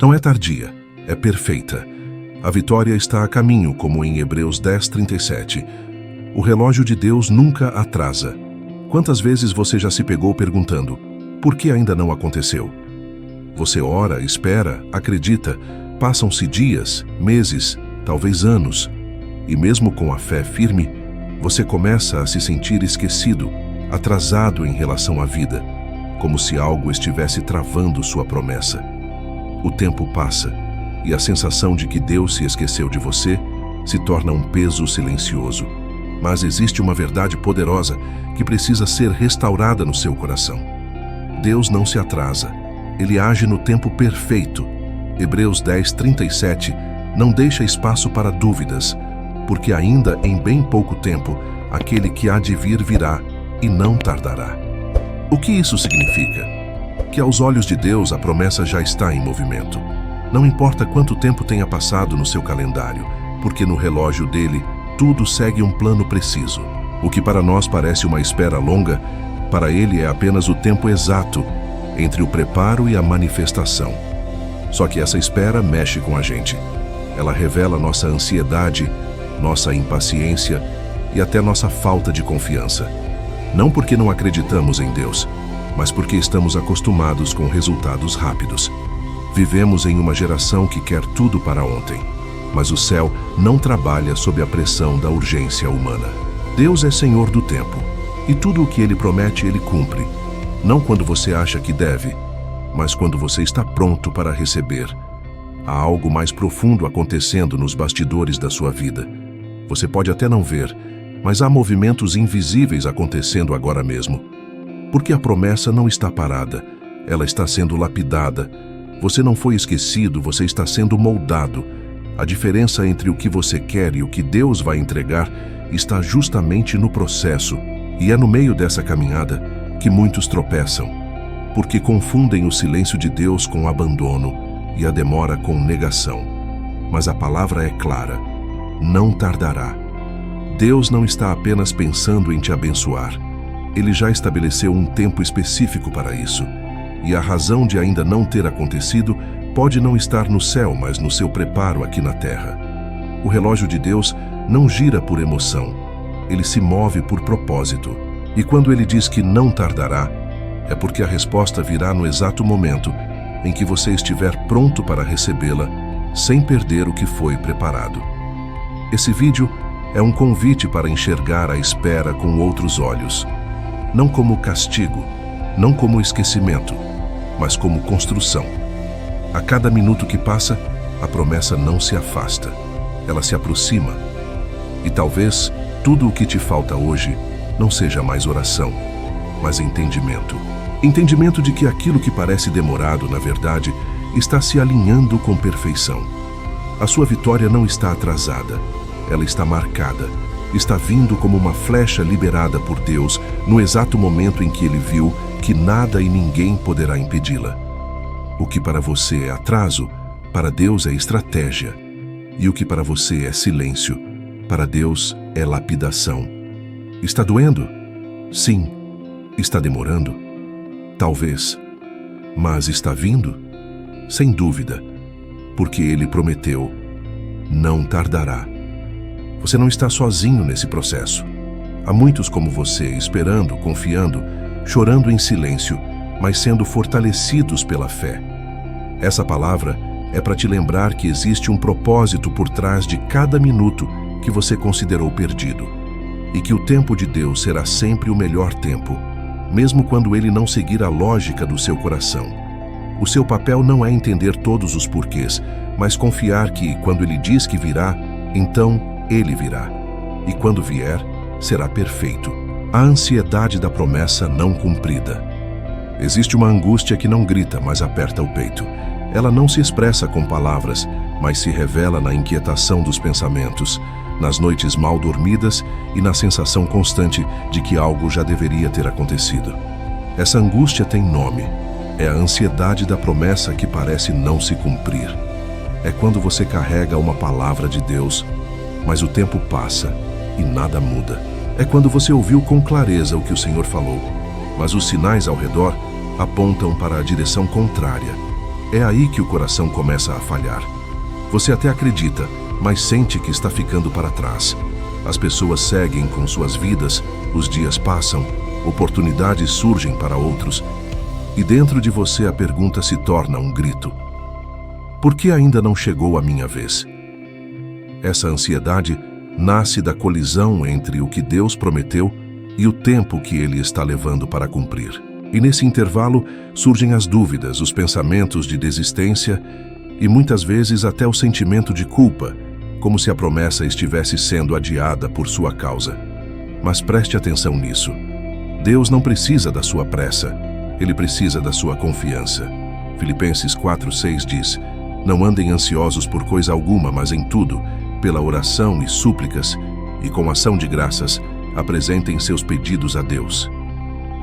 Não é tardia, é perfeita. A vitória está a caminho, como em Hebreus 10:37. O relógio de Deus nunca atrasa. Quantas vezes você já se pegou perguntando, por que ainda não aconteceu? Você ora, espera, acredita, passam-se dias, meses, talvez anos, e mesmo com a fé firme, você começa a se sentir esquecido, atrasado em relação à vida, como se algo estivesse travando sua promessa. O tempo passa, e a sensação de que Deus se esqueceu de você se torna um peso silencioso. Mas existe uma verdade poderosa que precisa ser restaurada no seu coração. Deus não se atrasa, Ele age no tempo perfeito. Hebreus 10:37 não deixa espaço para dúvidas, porque ainda em bem pouco tempo, aquele que há de vir virá e não tardará. O que isso significa? Que aos olhos de Deus a promessa já está em movimento. Não importa quanto tempo tenha passado no seu calendário, porque no relógio dele tudo segue um plano preciso. O que para nós parece uma espera longa, para ele é apenas o tempo exato entre o preparo e a manifestação. Só que essa espera mexe com a gente. Ela revela nossa ansiedade, nossa impaciência e até nossa falta de confiança. Não porque não acreditamos em Deus, mas porque estamos acostumados com resultados rápidos. Vivemos em uma geração que quer tudo para ontem, mas o céu não trabalha sob a pressão da urgência humana. Deus é Senhor do tempo, e tudo o que Ele promete, Ele cumpre. Não quando você acha que deve, mas quando você está pronto para receber. Há algo mais profundo acontecendo nos bastidores da sua vida. Você pode até não ver, mas há movimentos invisíveis acontecendo agora mesmo. Porque a promessa não está parada, ela está sendo lapidada. Você não foi esquecido, você está sendo moldado. A diferença entre o que você quer e o que Deus vai entregar está justamente no processo. E é no meio dessa caminhada que muitos tropeçam, porque confundem o silêncio de Deus com abandono e a demora com negação. Mas a palavra é clara: não tardará. Deus não está apenas pensando em te abençoar. Ele já estabeleceu um tempo específico para isso. E a razão de ainda não ter acontecido pode não estar no céu, mas no seu preparo aqui na terra. O relógio de Deus não gira por emoção. Ele se move por propósito. E quando ele diz que não tardará, é porque a resposta virá no exato momento em que você estiver pronto para recebê-la, sem perder o que foi preparado. Esse vídeo é um convite para enxergar a espera com outros olhos. Não como castigo, não como esquecimento, mas como construção. A cada minuto que passa, a promessa não se afasta, ela se aproxima. E talvez tudo o que te falta hoje não seja mais oração, mas entendimento. Entendimento de que aquilo que parece demorado, na verdade, está se alinhando com perfeição. A sua vitória não está atrasada, ela está marcada, está vindo como uma flecha liberada por Deus no exato momento em que Ele viu que nada e ninguém poderá impedi-la. O que para você é atraso, para Deus é estratégia. E o que para você é silêncio, para Deus é lapidação. Está doendo? Sim. Está demorando? Talvez. Mas está vindo? Sem dúvida, porque Ele prometeu: não tardará. Você não está sozinho nesse processo. Há muitos como você, esperando, confiando, chorando em silêncio, mas sendo fortalecidos pela fé. Essa palavra é para te lembrar que existe um propósito por trás de cada minuto que você considerou perdido, e que o tempo de Deus será sempre o melhor tempo, mesmo quando Ele não seguir a lógica do seu coração. O seu papel não é entender todos os porquês, mas confiar que, quando Ele diz que virá, então Ele virá. E quando vier, será perfeito. A ansiedade da promessa não cumprida. Existe uma angústia que não grita, mas aperta o peito. Ela não se expressa com palavras, mas se revela na inquietação dos pensamentos, nas noites mal dormidas e na sensação constante de que algo já deveria ter acontecido. Essa angústia tem nome. É a ansiedade da promessa que parece não se cumprir. É quando você carrega uma palavra de Deus, mas o tempo passa e nada muda. É quando você ouviu com clareza o que o Senhor falou, mas os sinais ao redor apontam para a direção contrária. É aí que o coração começa a falhar. Você até acredita, mas sente que está ficando para trás. As pessoas seguem com suas vidas, os dias passam, oportunidades surgem para outros, e dentro de você a pergunta se torna um grito: por que ainda não chegou a minha vez? Essa ansiedade nasce da colisão entre o que Deus prometeu e o tempo que Ele está levando para cumprir. E nesse intervalo surgem as dúvidas, os pensamentos de desistência e muitas vezes até o sentimento de culpa, como se a promessa estivesse sendo adiada por sua causa. Mas preste atenção nisso. Deus não precisa da sua pressa, Ele precisa da sua confiança. Filipenses 4:6 diz: não andem ansiosos por coisa alguma, mas em tudo, pela oração e súplicas, e com ação de graças, apresentem seus pedidos a Deus.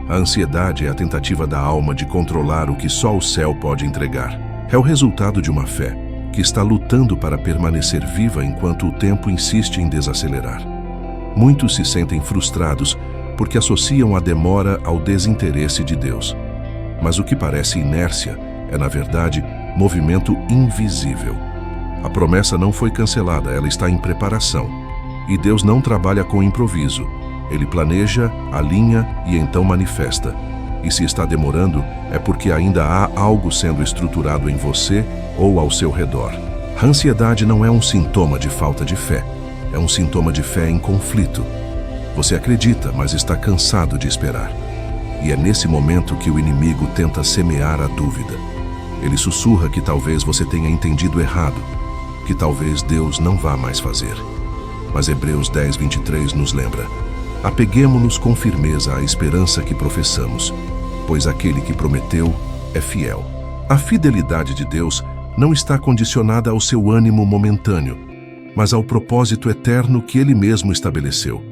A ansiedade é a tentativa da alma de controlar o que só o céu pode entregar. É o resultado de uma fé que está lutando para permanecer viva enquanto o tempo insiste em desacelerar. Muitos se sentem frustrados porque associam a demora ao desinteresse de Deus. Mas o que parece inércia é, na verdade, movimento invisível. A promessa não foi cancelada, ela está em preparação. E Deus não trabalha com improviso. Ele planeja, alinha e então manifesta. E se está demorando, é porque ainda há algo sendo estruturado em você ou ao seu redor. A ansiedade não é um sintoma de falta de fé, é um sintoma de fé em conflito. Você acredita, mas está cansado de esperar. E é nesse momento que o inimigo tenta semear a dúvida. Ele sussurra que talvez você tenha entendido errado, que talvez Deus não vá mais fazer. Mas Hebreus 10:23 nos lembra: apeguemo-nos com firmeza à esperança que professamos, pois aquele que prometeu é fiel. A fidelidade de Deus não está condicionada ao seu ânimo momentâneo, mas ao propósito eterno que Ele mesmo estabeleceu.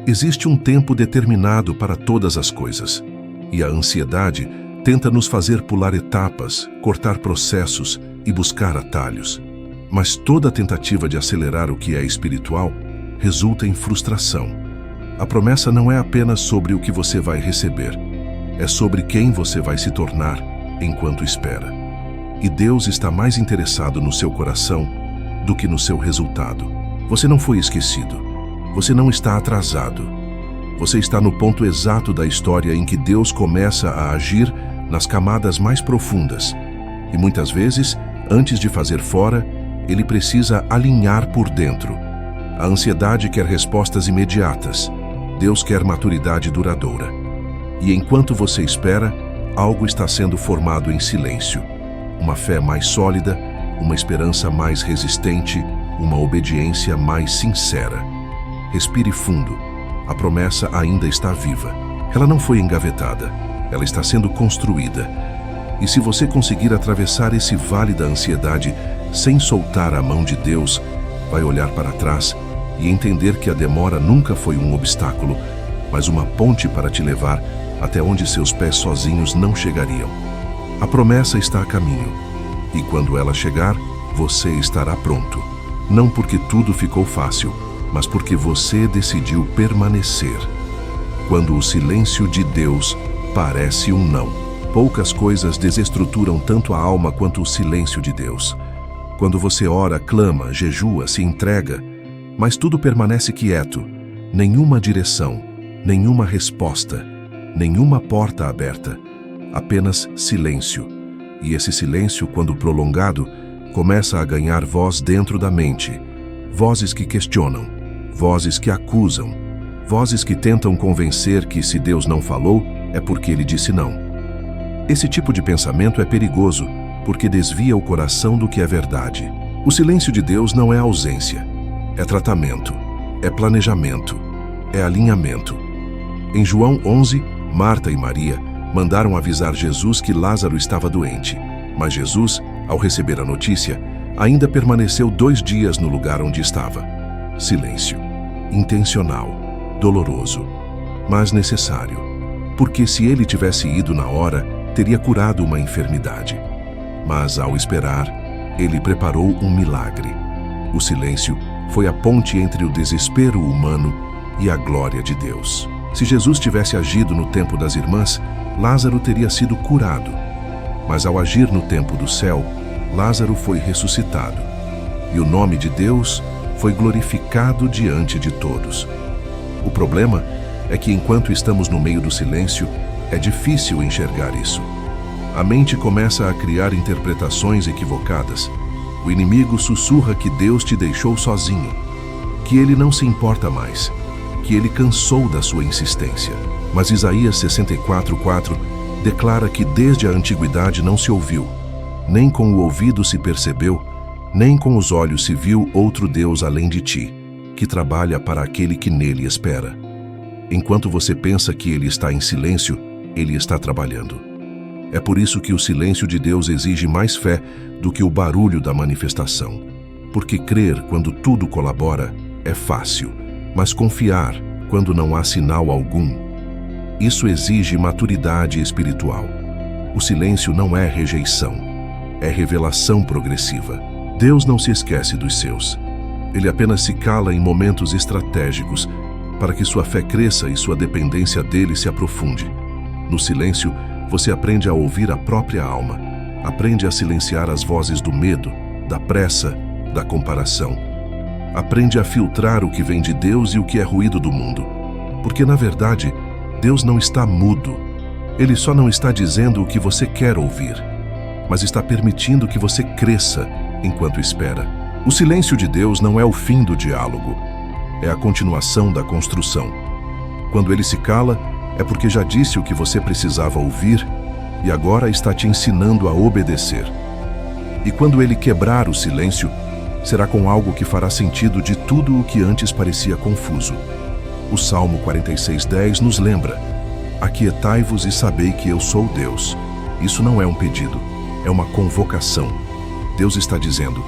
Existe um tempo determinado para todas as coisas, e a ansiedade tenta nos fazer pular etapas, cortar processos e buscar atalhos. Mas toda tentativa de acelerar o que é espiritual resulta em frustração. A promessa não é apenas sobre o que você vai receber, é sobre quem você vai se tornar enquanto espera. E Deus está mais interessado no seu coração do que no seu resultado. Você não foi esquecido. Você não está atrasado. Você está no ponto exato da história em que Deus começa a agir nas camadas mais profundas. E muitas vezes, antes de fazer fora, Ele precisa alinhar por dentro. A ansiedade quer respostas imediatas. Deus quer maturidade duradoura. E enquanto você espera, algo está sendo formado em silêncio. Uma fé mais sólida, uma esperança mais resistente, uma obediência mais sincera. Respire fundo. A promessa ainda está viva. Ela não foi engavetada. Ela está sendo construída. E se você conseguir atravessar esse vale da ansiedade sem soltar a mão de Deus, vai olhar para trás e entender que a demora nunca foi um obstáculo, mas uma ponte para te levar até onde seus pés sozinhos não chegariam. A promessa está a caminho, e quando ela chegar, você estará pronto. Não porque tudo ficou fácil, mas porque você decidiu permanecer. Quando o silêncio de Deus parece um não. Poucas coisas desestruturam tanto a alma quanto o silêncio de Deus. Quando você ora, clama, jejua, se entrega, mas tudo permanece quieto, nenhuma direção, nenhuma resposta, nenhuma porta aberta, apenas silêncio. E esse silêncio, quando prolongado, começa a ganhar voz dentro da mente. Vozes que questionam, vozes que acusam, vozes que tentam convencer que se Deus não falou, é porque Ele disse não. Esse tipo de pensamento é perigoso, porque desvia o coração do que é verdade. O silêncio de Deus não é ausência, é tratamento, é planejamento, é alinhamento. Em João 11, Marta e Maria mandaram avisar Jesus que Lázaro estava doente, mas Jesus, ao receber a notícia, ainda permaneceu 2 dias no lugar onde estava. Silêncio. Intencional, doloroso, mas necessário, porque se ele tivesse ido na hora, teria curado uma enfermidade. Mas ao esperar, ele preparou um milagre. O silêncio foi a ponte entre o desespero humano e a glória de Deus. Se Jesus tivesse agido no tempo das irmãs, Lázaro teria sido curado. Mas ao agir no tempo do céu, Lázaro foi ressuscitado, e o nome de Deus foi glorificado diante de todos. O problema é que enquanto estamos no meio do silêncio, é difícil enxergar isso. A mente começa a criar interpretações equivocadas. O inimigo sussurra que Deus te deixou sozinho, que ele não se importa mais, que ele cansou da sua insistência. Mas Isaías 64:4 declara que desde a antiguidade não se ouviu, nem com o ouvido se percebeu, nem com os olhos se viu outro Deus além de ti, que trabalha para aquele que nele espera. Enquanto você pensa que ele está em silêncio, ele está trabalhando. É por isso que o silêncio de Deus exige mais fé do que o barulho da manifestação. Porque crer quando tudo colabora é fácil, mas confiar quando não há sinal algum, isso exige maturidade espiritual. O silêncio não é rejeição, é revelação progressiva. Deus não se esquece dos seus. Ele apenas se cala em momentos estratégicos para que sua fé cresça e sua dependência dele se aprofunde. No silêncio, você aprende a ouvir a própria alma, aprende a silenciar as vozes do medo, da pressa, da comparação. Aprende a filtrar o que vem de Deus e o que é ruído do mundo. Porque, na verdade, Deus não está mudo. Ele só não está dizendo o que você quer ouvir, mas está permitindo que você cresça enquanto espera. O silêncio de Deus não é o fim do diálogo, é a continuação da construção. Quando ele se cala, é porque já disse o que você precisava ouvir e agora está te ensinando a obedecer. E quando ele quebrar o silêncio, será com algo que fará sentido de tudo o que antes parecia confuso. O Salmo 46:10 nos lembra: aquietai-vos e sabei que eu sou Deus. Isso não é um pedido, é uma convocação. Deus está dizendo: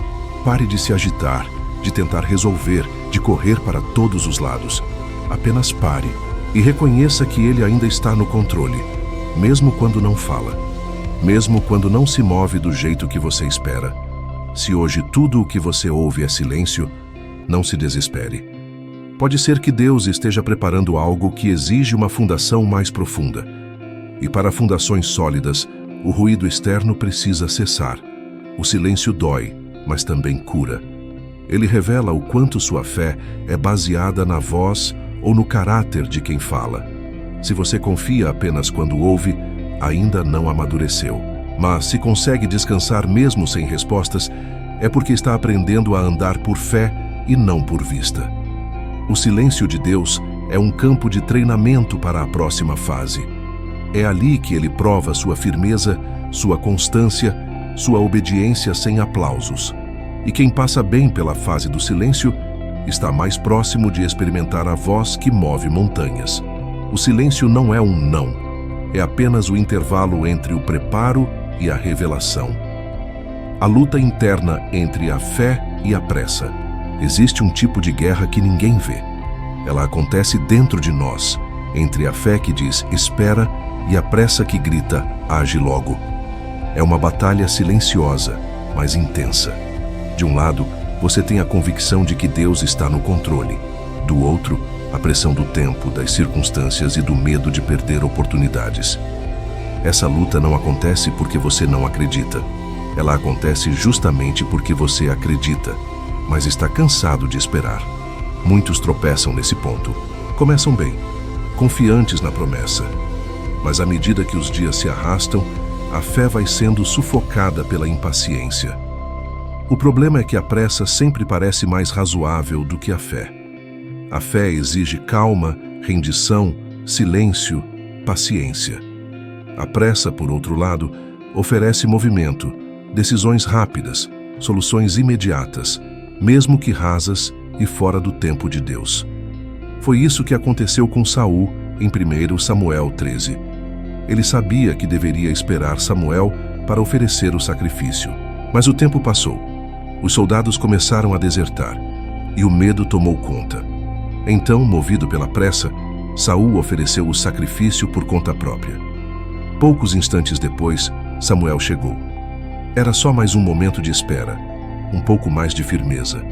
pare de se agitar, de tentar resolver, de correr para todos os lados. Apenas pare e reconheça que Ele ainda está no controle, mesmo quando não fala, mesmo quando não se move do jeito que você espera. Se hoje tudo o que você ouve é silêncio, não se desespere. Pode ser que Deus esteja preparando algo que exige uma fundação mais profunda. E para fundações sólidas, o ruído externo precisa cessar. O silêncio dói, mas também cura. Ele revela o quanto sua fé é baseada na voz ou no caráter de quem fala. Se você confia apenas quando ouve, ainda não amadureceu. Mas se consegue descansar mesmo sem respostas, é porque está aprendendo a andar por fé e não por vista. O silêncio de Deus é um campo de treinamento para a próxima fase. É ali que ele prova sua firmeza, sua constância, sua obediência sem aplausos. E quem passa bem pela fase do silêncio está mais próximo de experimentar a voz que move montanhas. O silêncio não é um não, é apenas o intervalo entre o preparo e a revelação. A luta interna entre a fé e a pressa. Existe um tipo de guerra que ninguém vê. Ela acontece dentro de nós, entre a fé que diz espera e a pressa que grita age logo. É uma batalha silenciosa, mas intensa. De um lado, você tem a convicção de que Deus está no controle. Do outro, a pressão do tempo, das circunstâncias e do medo de perder oportunidades. Essa luta não acontece porque você não acredita. Ela acontece justamente porque você acredita, mas está cansado de esperar. Muitos tropeçam nesse ponto. Começam bem, confiantes na promessa. Mas à medida que os dias se arrastam, a fé vai sendo sufocada pela impaciência. O problema é que a pressa sempre parece mais razoável do que a fé. A fé exige calma, rendição, silêncio, paciência. A pressa, por outro lado, oferece movimento, decisões rápidas, soluções imediatas, mesmo que rasas e fora do tempo de Deus. Foi isso que aconteceu com Saul em 1 Samuel 13. Ele sabia que deveria esperar Samuel para oferecer o sacrifício. Mas o tempo passou. Os soldados começaram a desertar e o medo tomou conta. Então, movido pela pressa, Saul ofereceu o sacrifício por conta própria. Poucos instantes depois, Samuel chegou. Era só mais um momento de espera, um pouco mais de firmeza.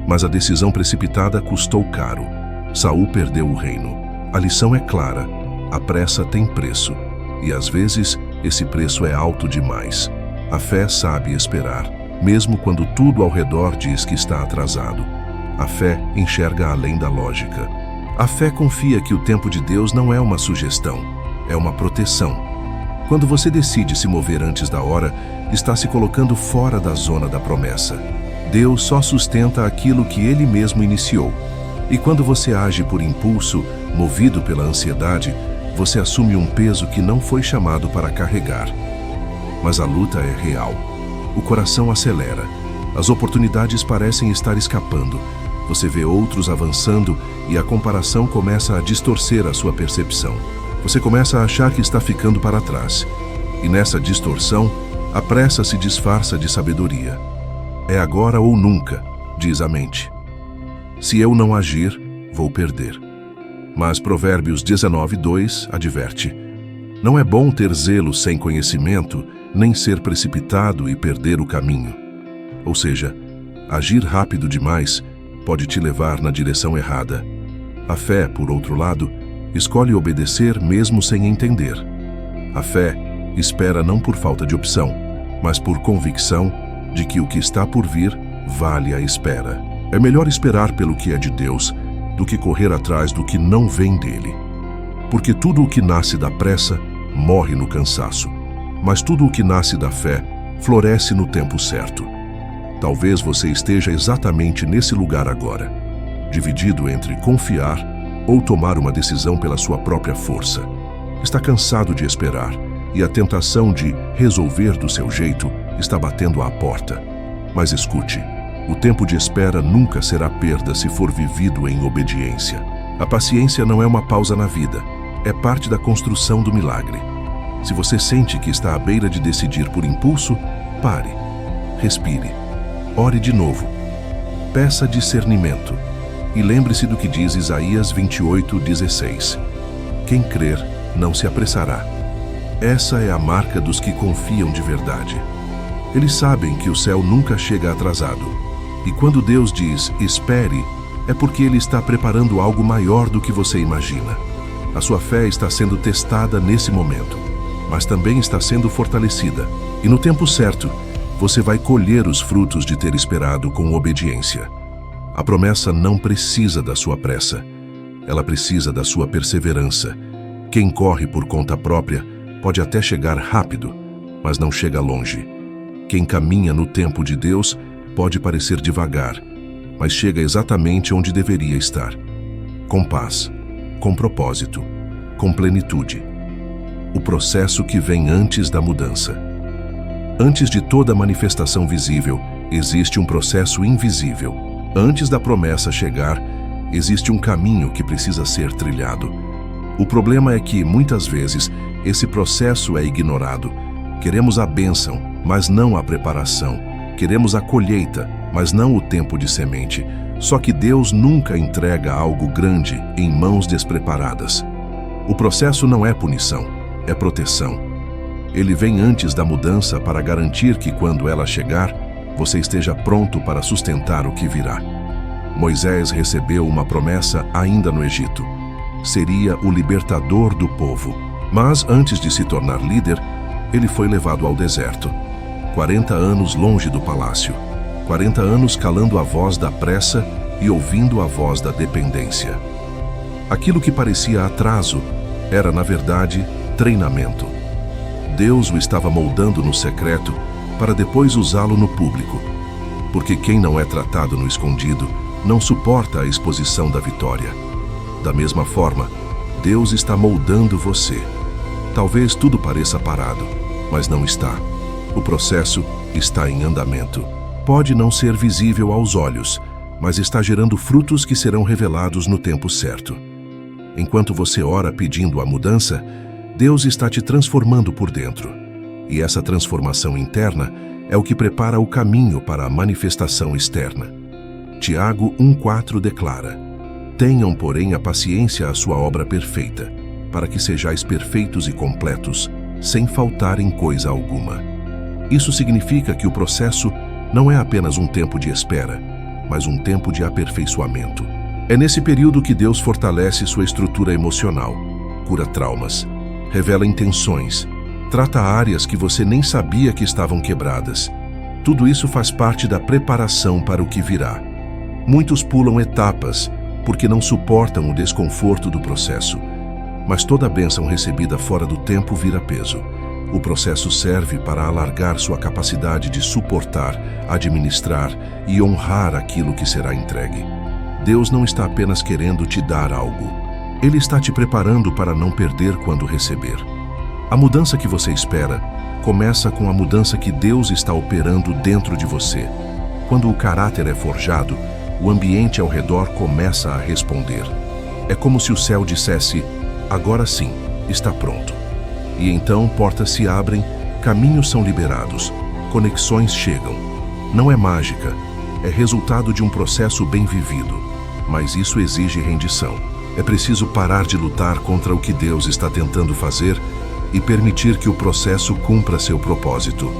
Mas a decisão precipitada custou caro. Saul perdeu o reino. A lição é clara: a pressa tem preço, e às vezes Esse preço é alto demais. A fé sabe esperar, mesmo quando tudo ao redor diz que está atrasado. A fé enxerga além da lógica. A fé confia que o tempo de Deus não é uma sugestão, é uma proteção. Quando você decide se mover antes da hora, está se colocando fora da zona da promessa. Deus só sustenta aquilo que Ele mesmo iniciou. E quando você age por impulso, movido pela ansiedade, você assume um peso que não foi chamado para carregar. Mas a luta é real. O coração acelera. As oportunidades parecem estar escapando. Você vê outros avançando e a comparação começa a distorcer a sua percepção. Você começa a achar que está ficando para trás. E nessa distorção, a pressa se disfarça de sabedoria. É agora ou nunca, diz a mente. Se eu não agir, vou perder. Mas Provérbios 19:2 adverte: não é bom ter zelo sem conhecimento, nem ser precipitado e perder o caminho. Ou seja, agir rápido demais pode te levar na direção errada. A fé, por outro lado, escolhe obedecer mesmo sem entender. A fé espera não por falta de opção, mas por convicção de que o que está por vir vale a espera. É melhor esperar pelo que é de Deus do que correr atrás do que não vem dele. Porque tudo o que nasce da pressa morre no cansaço, mas tudo o que nasce da fé floresce no tempo certo. Talvez você esteja exatamente nesse lugar agora, dividido entre confiar ou tomar uma decisão pela sua própria força. Está cansado de esperar e a tentação de resolver do seu jeito está batendo à porta. Mas escute, o tempo de espera nunca será perda se for vivido em obediência. A paciência não é uma pausa na vida, é parte da construção do milagre. Se você sente que está à beira de decidir por impulso, pare, respire, ore de novo, peça discernimento e lembre-se do que diz Isaías 28:16. Quem crer não se apressará. Essa é a marca dos que confiam de verdade. Eles sabem que o céu nunca chega atrasado. E quando Deus diz espere, é porque Ele está preparando algo maior do que você imagina. A sua fé está sendo testada nesse momento, mas também está sendo fortalecida. E no tempo certo, você vai colher os frutos de ter esperado com obediência. A promessa não precisa da sua pressa. Ela precisa da sua perseverança. Quem corre por conta própria pode até chegar rápido, mas não chega longe. Quem caminha no tempo de Deus pode parecer devagar, mas chega exatamente onde deveria estar. Com paz, com propósito, com plenitude. O processo que vem antes da mudança. Antes de toda manifestação visível, existe um processo invisível. Antes da promessa chegar, existe um caminho que precisa ser trilhado. O problema é que, muitas vezes, esse processo é ignorado. Queremos a bênção, mas não a preparação. Queremos a colheita, mas não o tempo de semente. Só que Deus nunca entrega algo grande em mãos despreparadas. O processo não é punição, é proteção. Ele vem antes da mudança para garantir que, quando ela chegar, você esteja pronto para sustentar o que virá. Moisés recebeu uma promessa ainda no Egito. Seria o libertador do povo. Mas, antes de se tornar líder, ele foi levado ao deserto. 40 anos longe do palácio. 40 anos calando a voz da pressa e ouvindo a voz da dependência. Aquilo que parecia atraso era, na verdade, treinamento. Deus o estava moldando no secreto para depois usá-lo no público. Porque quem não é tratado no escondido não suporta a exposição da vitória. Da mesma forma, Deus está moldando você. Talvez tudo pareça parado, mas não está. O processo está em andamento. Pode não ser visível aos olhos, mas está gerando frutos que serão revelados no tempo certo. Enquanto você ora pedindo a mudança, Deus está te transformando por dentro. E essa transformação interna é o que prepara o caminho para a manifestação externa. Tiago 1,4 declara: tenham, porém, a paciência à sua obra perfeita, para que sejais perfeitos e completos, sem faltar em coisa alguma. Isso significa que o processo não é apenas um tempo de espera, mas um tempo de aperfeiçoamento. É nesse período que Deus fortalece sua estrutura emocional, cura traumas, revela intenções Trata áreas que você nem sabia que estavam quebradas. Tudo isso faz parte da preparação para o que virá. Muitos pulam etapas porque não suportam o desconforto do processo. Mas toda bênção recebida fora do tempo vira peso. O processo serve para alargar sua capacidade de suportar, administrar e honrar aquilo que será entregue. Deus não está apenas querendo te dar algo. Ele está te preparando para não perder quando receber. A mudança que você espera começa com a mudança que Deus está operando dentro de você. Quando o caráter é forjado, o ambiente ao redor começa a responder. É como se o céu dissesse: agora sim, está pronto. E então portas se abrem, caminhos são liberados, conexões chegam. Não é mágica, é resultado de um processo bem vivido. Mas isso exige rendição. É preciso parar de lutar contra o que Deus está tentando fazer e permitir que o processo cumpra seu propósito.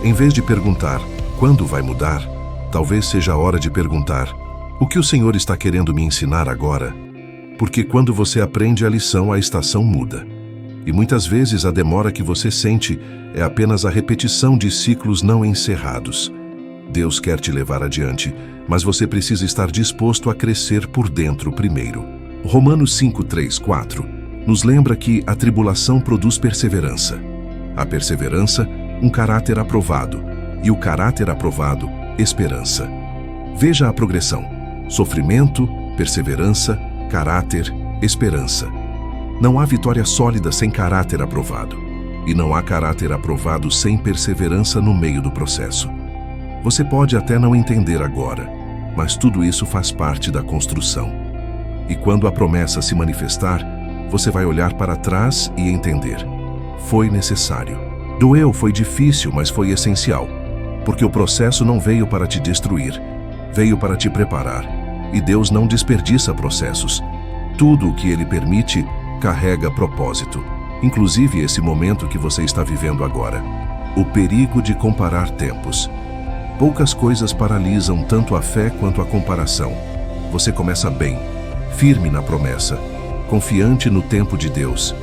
Em vez de perguntar, quando vai mudar? Talvez seja a hora de perguntar, o que o Senhor está querendo me ensinar agora? Porque quando você aprende a lição, a estação muda. E muitas vezes a demora que você sente é apenas a repetição de ciclos não encerrados. Deus quer te levar adiante, mas você precisa estar disposto a crescer por dentro primeiro. Romanos 5:3-4 nos lembra que a tribulação produz perseverança. A perseverança, um caráter aprovado. E o caráter aprovado, esperança. Veja a progressão: sofrimento, perseverança, caráter, esperança. Não há vitória sólida sem caráter aprovado. E não há caráter aprovado sem perseverança no meio do processo. Você pode até não entender agora, mas tudo isso faz parte da construção. E quando a promessa se manifestar, você vai olhar para trás e entender: foi necessário. Doeu, foi difícil, mas foi essencial. Porque o processo não veio para te destruir, veio para te preparar. E Deus não desperdiça processos. Tudo o que Ele permite carrega propósito, inclusive esse momento que você está vivendo agora. O perigo de comparar tempos. Poucas coisas paralisam tanto a fé quanto a comparação. Você começa bem, firme na promessa, confiante no tempo de Deus,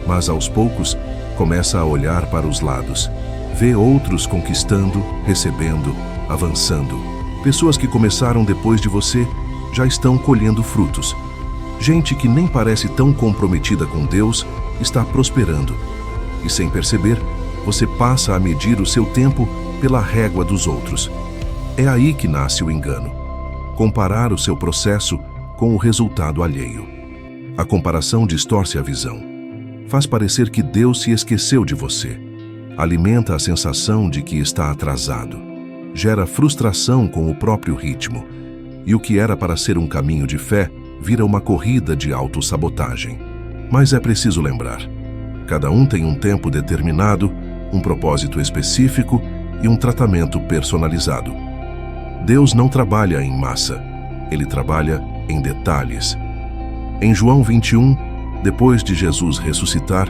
mas aos poucos começa a olhar para os lados. Vê outros conquistando, recebendo, avançando. Pessoas que começaram depois de você já estão colhendo frutos. Gente que nem parece tão comprometida com Deus está prosperando. E sem perceber, você passa a medir o seu tempo pela régua dos outros. É aí que nasce o engano. Comparar o seu processo com o resultado alheio. A comparação distorce a visão. Faz parecer que Deus se esqueceu de você. Alimenta a sensação de que está atrasado. Gera frustração com o próprio ritmo. E o que era para ser um caminho de fé vira uma corrida de autossabotagem. Mas é preciso lembrar: cada um tem um tempo determinado, um propósito específico e um tratamento personalizado. Deus não trabalha em massa, Ele trabalha em detalhes. Em João 21, depois de Jesus ressuscitar,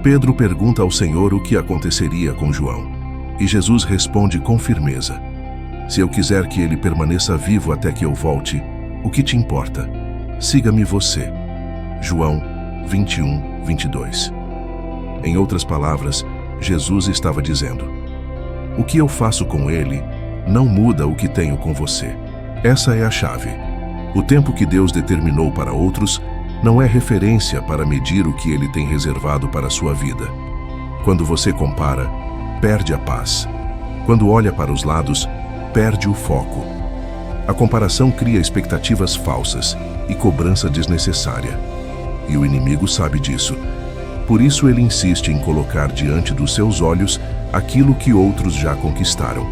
Pedro pergunta ao Senhor o que aconteceria com João. E Jesus responde com firmeza: se eu quiser que ele permaneça vivo até que eu volte, o que te importa? Siga-me você. João 21:22. Em outras palavras, Jesus estava dizendo: o que eu faço com ele não muda o que tenho com você. Essa é a chave. O tempo que Deus determinou para outros não é referência para medir o que Ele tem reservado para a sua vida. Quando você compara, perde a paz. Quando olha para os lados, perde o foco. A comparação cria expectativas falsas e cobrança desnecessária. E o inimigo sabe disso. Por isso ele insiste em colocar diante dos seus olhos aquilo que outros já conquistaram.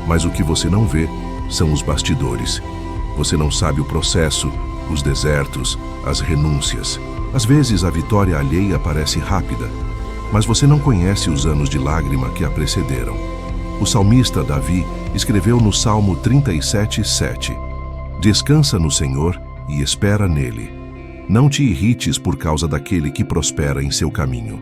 Mas o que você não vê são os bastidores. Você não sabe o processo, os desertos, as renúncias. Às vezes a vitória alheia parece rápida, mas você não conhece os anos de lágrima que a precederam. O salmista Davi escreveu no Salmo 37:7: descansa no Senhor e espera nele. Não te irrites por causa daquele que prospera em seu caminho.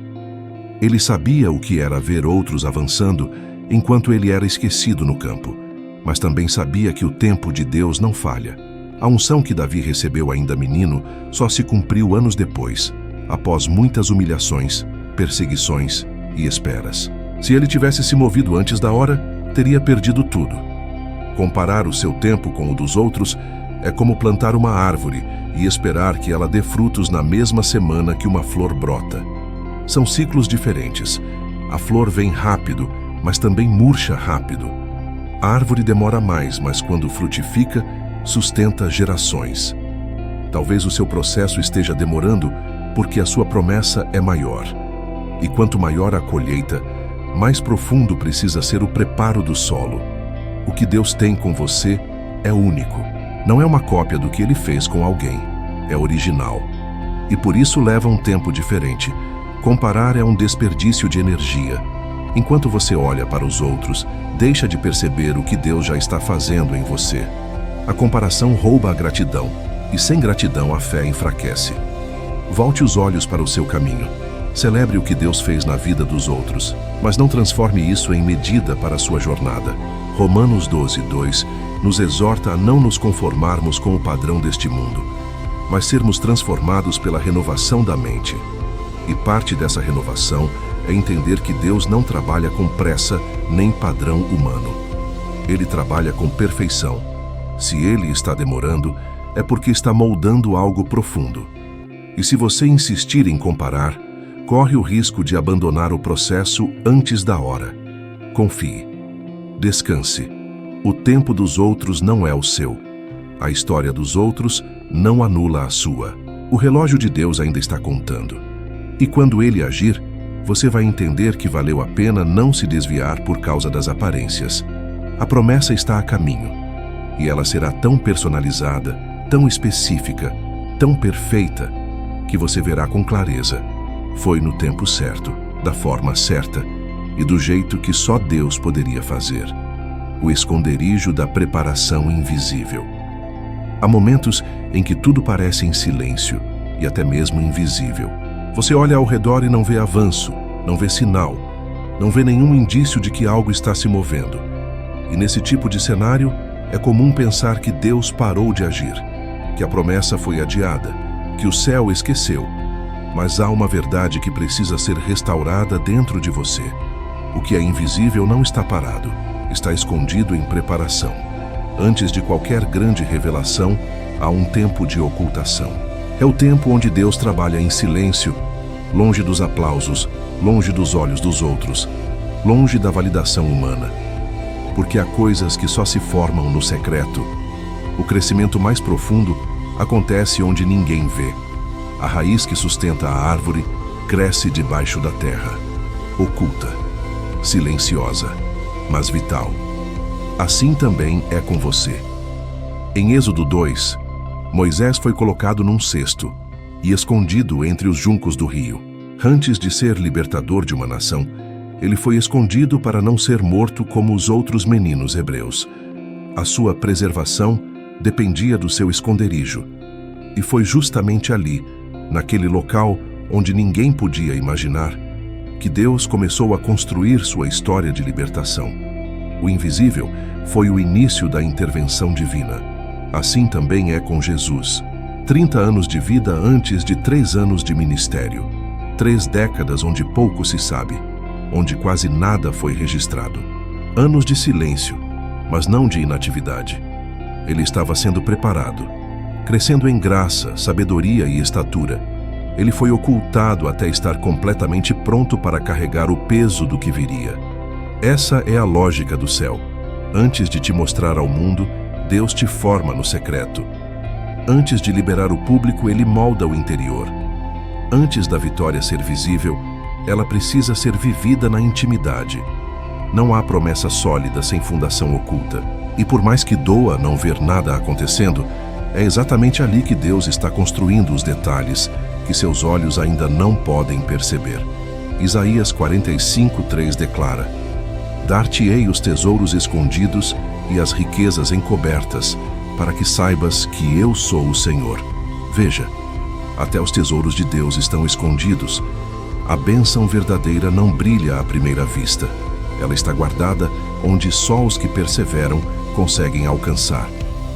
Ele sabia o que era ver outros avançando enquanto ele era esquecido no campo, mas também sabia que o tempo de Deus não falha. A unção que Davi recebeu ainda menino só se cumpriu anos depois, após muitas humilhações, perseguições e esperas. Se ele tivesse se movido antes da hora, teria perdido tudo. Comparar o seu tempo com o dos outros é como plantar uma árvore e esperar que ela dê frutos na mesma semana que uma flor brota. São ciclos diferentes. A flor vem rápido, mas também murcha rápido. A árvore demora mais, mas quando frutifica, sustenta gerações. Talvez o seu processo esteja demorando porque a sua promessa é maior. E quanto maior a colheita, mais profundo precisa ser o preparo do solo. O que Deus tem com você é único. Não é uma cópia do que Ele fez com alguém. É original. E por isso leva um tempo diferente. Comparar é um desperdício de energia. Enquanto você olha para os outros, deixa de perceber o que Deus já está fazendo em você. A comparação rouba a gratidão, e sem gratidão a fé enfraquece. Volte os olhos para o seu caminho. Celebre o que Deus fez na vida dos outros, mas não transforme isso em medida para a sua jornada. Romanos 12:2 nos exorta a não nos conformarmos com o padrão deste mundo, mas sermos transformados pela renovação da mente. E parte dessa renovação é entender que Deus não trabalha com pressa nem padrão humano. Ele trabalha com perfeição. Se Ele está demorando, é porque está moldando algo profundo. E se você insistir em comparar, corre o risco de abandonar o processo antes da hora. Confie. Descanse. O tempo dos outros não é o seu. A história dos outros não anula a sua. O relógio de Deus ainda está contando. E quando Ele agir, você vai entender que valeu a pena não se desviar por causa das aparências. A promessa está a caminho. E ela será tão personalizada, tão específica, tão perfeita, que você verá com clareza. Foi no tempo certo, da forma certa e do jeito que só Deus poderia fazer. O esconderijo da preparação invisível. Há momentos em que tudo parece em silêncio e até mesmo invisível. Você olha ao redor e não vê avanço, não vê sinal, não vê nenhum indício de que algo está se movendo. E nesse tipo de cenário, é comum pensar que Deus parou de agir, que a promessa foi adiada, que o céu esqueceu. Mas há uma verdade que precisa ser restaurada dentro de você. O que é invisível não está parado, está escondido em preparação. Antes de qualquer grande revelação, há um tempo de ocultação. É o tempo onde Deus trabalha em silêncio, longe dos aplausos, longe dos olhos dos outros, longe da validação humana. Porque há coisas que só se formam no secreto. O crescimento mais profundo acontece onde ninguém vê. A raiz que sustenta a árvore cresce debaixo da terra, oculta, silenciosa, mas vital. Assim também é com você. Em Êxodo 2, Moisés foi colocado num cesto e escondido entre os juncos do rio. Antes de ser libertador de uma nação, ele foi escondido para não ser morto como os outros meninos hebreus. A sua preservação dependia do seu esconderijo. E foi justamente ali, naquele local onde ninguém podia imaginar, que Deus começou a construir sua história de libertação. O invisível foi o início da intervenção divina. Assim também é com Jesus. 30 anos de vida antes de 3 anos de ministério. 3 décadas onde pouco se sabe, onde quase nada foi registrado. Anos de silêncio, mas não de inatividade. Ele estava sendo preparado, crescendo em graça, sabedoria e estatura. Ele foi ocultado até estar completamente pronto para carregar o peso do que viria. Essa é a lógica do céu. Antes de te mostrar ao mundo, Deus te forma no secreto. Antes de liberar o público, Ele molda o interior. Antes da vitória ser visível, ela precisa ser vivida na intimidade. Não há promessa sólida sem fundação oculta. E por mais que doa não ver nada acontecendo, é exatamente ali que Deus está construindo os detalhes que seus olhos ainda não podem perceber. Isaías 45:3 declara: Dar-te-ei os tesouros escondidos e as riquezas encobertas, para que saibas que eu sou o Senhor. Veja, até os tesouros de Deus estão escondidos. A bênção verdadeira não brilha à primeira vista. Ela está guardada onde só os que perseveram conseguem alcançar.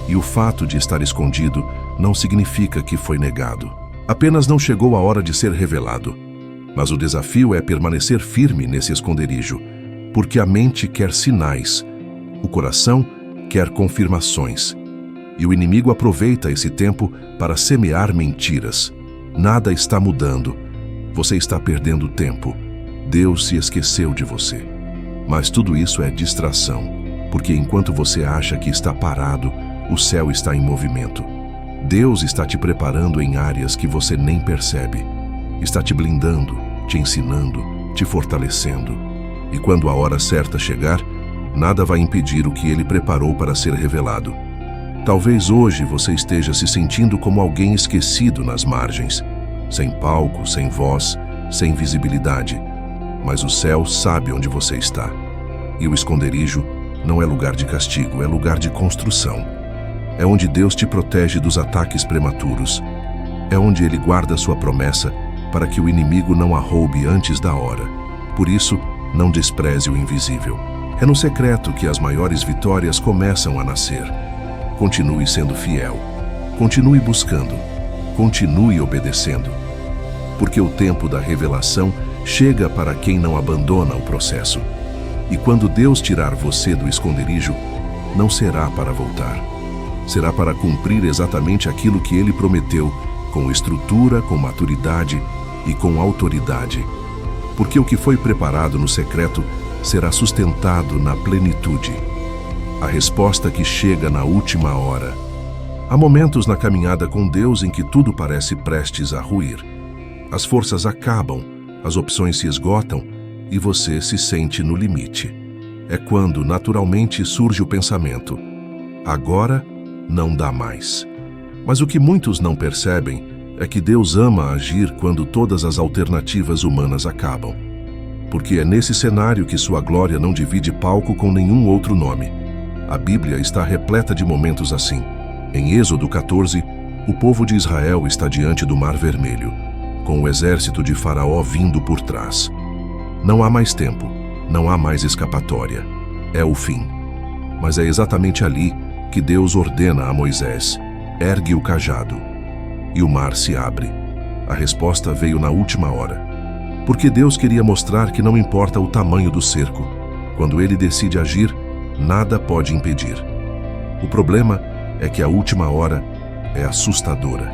E o fato de estar escondido não significa que foi negado. Apenas não chegou a hora de ser revelado. Mas o desafio é permanecer firme nesse esconderijo, porque a mente quer sinais, o coração quer confirmações. E o inimigo aproveita esse tempo para semear mentiras. Nada está mudando. Você está perdendo tempo. Deus se esqueceu de você. Mas tudo isso é distração, porque enquanto você acha que está parado, o céu está em movimento. Deus está te preparando em áreas que você nem percebe. Está te blindando, te ensinando, te fortalecendo. E quando a hora certa chegar, nada vai impedir o que Ele preparou para ser revelado. Talvez hoje você esteja se sentindo como alguém esquecido nas margens, sem palco, sem voz, sem visibilidade. Mas o céu sabe onde você está. E o esconderijo não é lugar de castigo, é lugar de construção. É onde Deus te protege dos ataques prematuros. É onde Ele guarda sua promessa para que o inimigo não a roube antes da hora. Por isso, não despreze o invisível. É no secreto que as maiores vitórias começam a nascer. Continue sendo fiel. Continue buscando. Continue obedecendo. Porque o tempo da revelação chega para quem não abandona o processo. E quando Deus tirar você do esconderijo, não será para voltar. Será para cumprir exatamente aquilo que Ele prometeu, com estrutura, com maturidade e com autoridade. Porque o que foi preparado no secreto será sustentado na plenitude. A resposta que chega na última hora. Há momentos na caminhada com Deus em que tudo parece prestes a ruir. As forças acabam, as opções se esgotam e você se sente no limite. É quando, naturalmente, surge o pensamento: agora não dá mais. Mas o que muitos não percebem é que Deus ama agir quando todas as alternativas humanas acabam. Porque é nesse cenário que sua glória não divide palco com nenhum outro nome. A Bíblia está repleta de momentos assim. Em Êxodo 14, o povo de Israel está diante do Mar Vermelho, com o exército de Faraó vindo por trás. Não há mais tempo, não há mais escapatória. É o fim. Mas é exatamente ali que Deus ordena a Moisés: ergue o cajado. E o mar se abre. A resposta veio na última hora. Porque Deus queria mostrar que não importa o tamanho do cerco. Quando Ele decide agir, nada pode impedir. O problema é que a última hora é assustadora.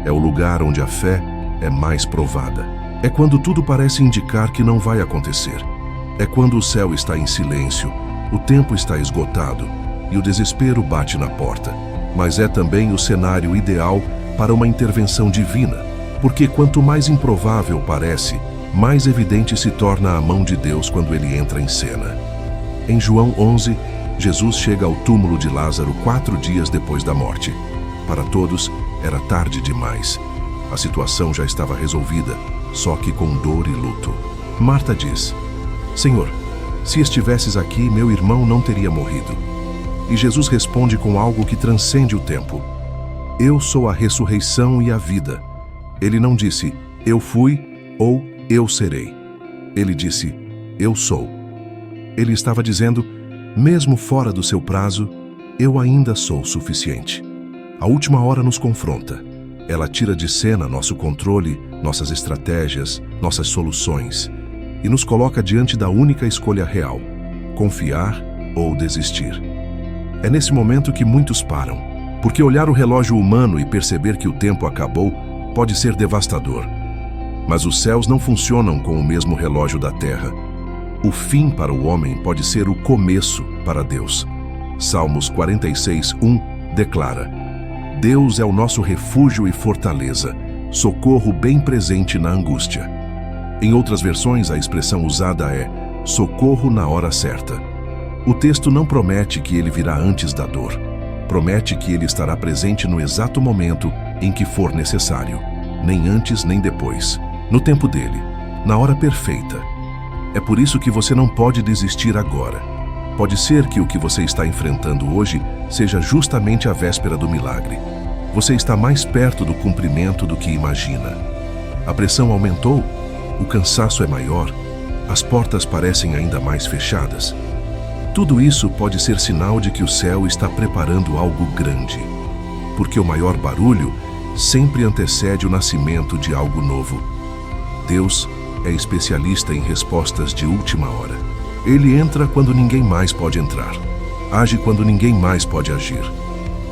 É o lugar onde a fé é mais provada. É quando tudo parece indicar que não vai acontecer. É quando o céu está em silêncio, o tempo está esgotado e o desespero bate na porta. Mas é também o cenário ideal para uma intervenção divina, porque quanto mais improvável parece, mais evidente se torna a mão de Deus quando Ele entra em cena. Em João 11, Jesus chega ao túmulo de Lázaro 4 dias depois da morte. Para todos, era tarde demais. A situação já estava resolvida, só que com dor e luto. Marta diz: Senhor, se estivesses aqui, meu irmão não teria morrido. E Jesus responde com algo que transcende o tempo: Eu sou a ressurreição e a vida. Ele não disse, eu fui ou eu serei. Ele disse, eu sou. Ele estava dizendo, mesmo fora do seu prazo, eu ainda sou suficiente. A última hora nos confronta. Ela tira de cena nosso controle, nossas estratégias, nossas soluções e nos coloca diante da única escolha real: confiar ou desistir. É nesse momento que muitos param, porque olhar o relógio humano e perceber que o tempo acabou pode ser devastador. Mas os céus não funcionam com o mesmo relógio da terra. O fim para o homem pode ser o começo para Deus. Salmos 46:1 declara: Deus é o nosso refúgio e fortaleza, socorro bem presente na angústia. Em outras versões, a expressão usada é socorro na hora certa. O texto não promete que ele virá antes da dor. Promete que ele estará presente no exato momento em que for necessário, nem antes nem depois, no tempo dele, na hora perfeita. É por isso que você não pode desistir agora. Pode ser que o que você está enfrentando hoje seja justamente a véspera do milagre. Você está mais perto do cumprimento do que imagina. A pressão aumentou, o cansaço é maior, as portas parecem ainda mais fechadas. Tudo isso pode ser sinal de que o céu está preparando algo grande, porque o maior barulho sempre antecede o nascimento de algo novo. Deus é especialista em respostas de última hora. Ele entra quando ninguém mais pode entrar, age quando ninguém mais pode agir,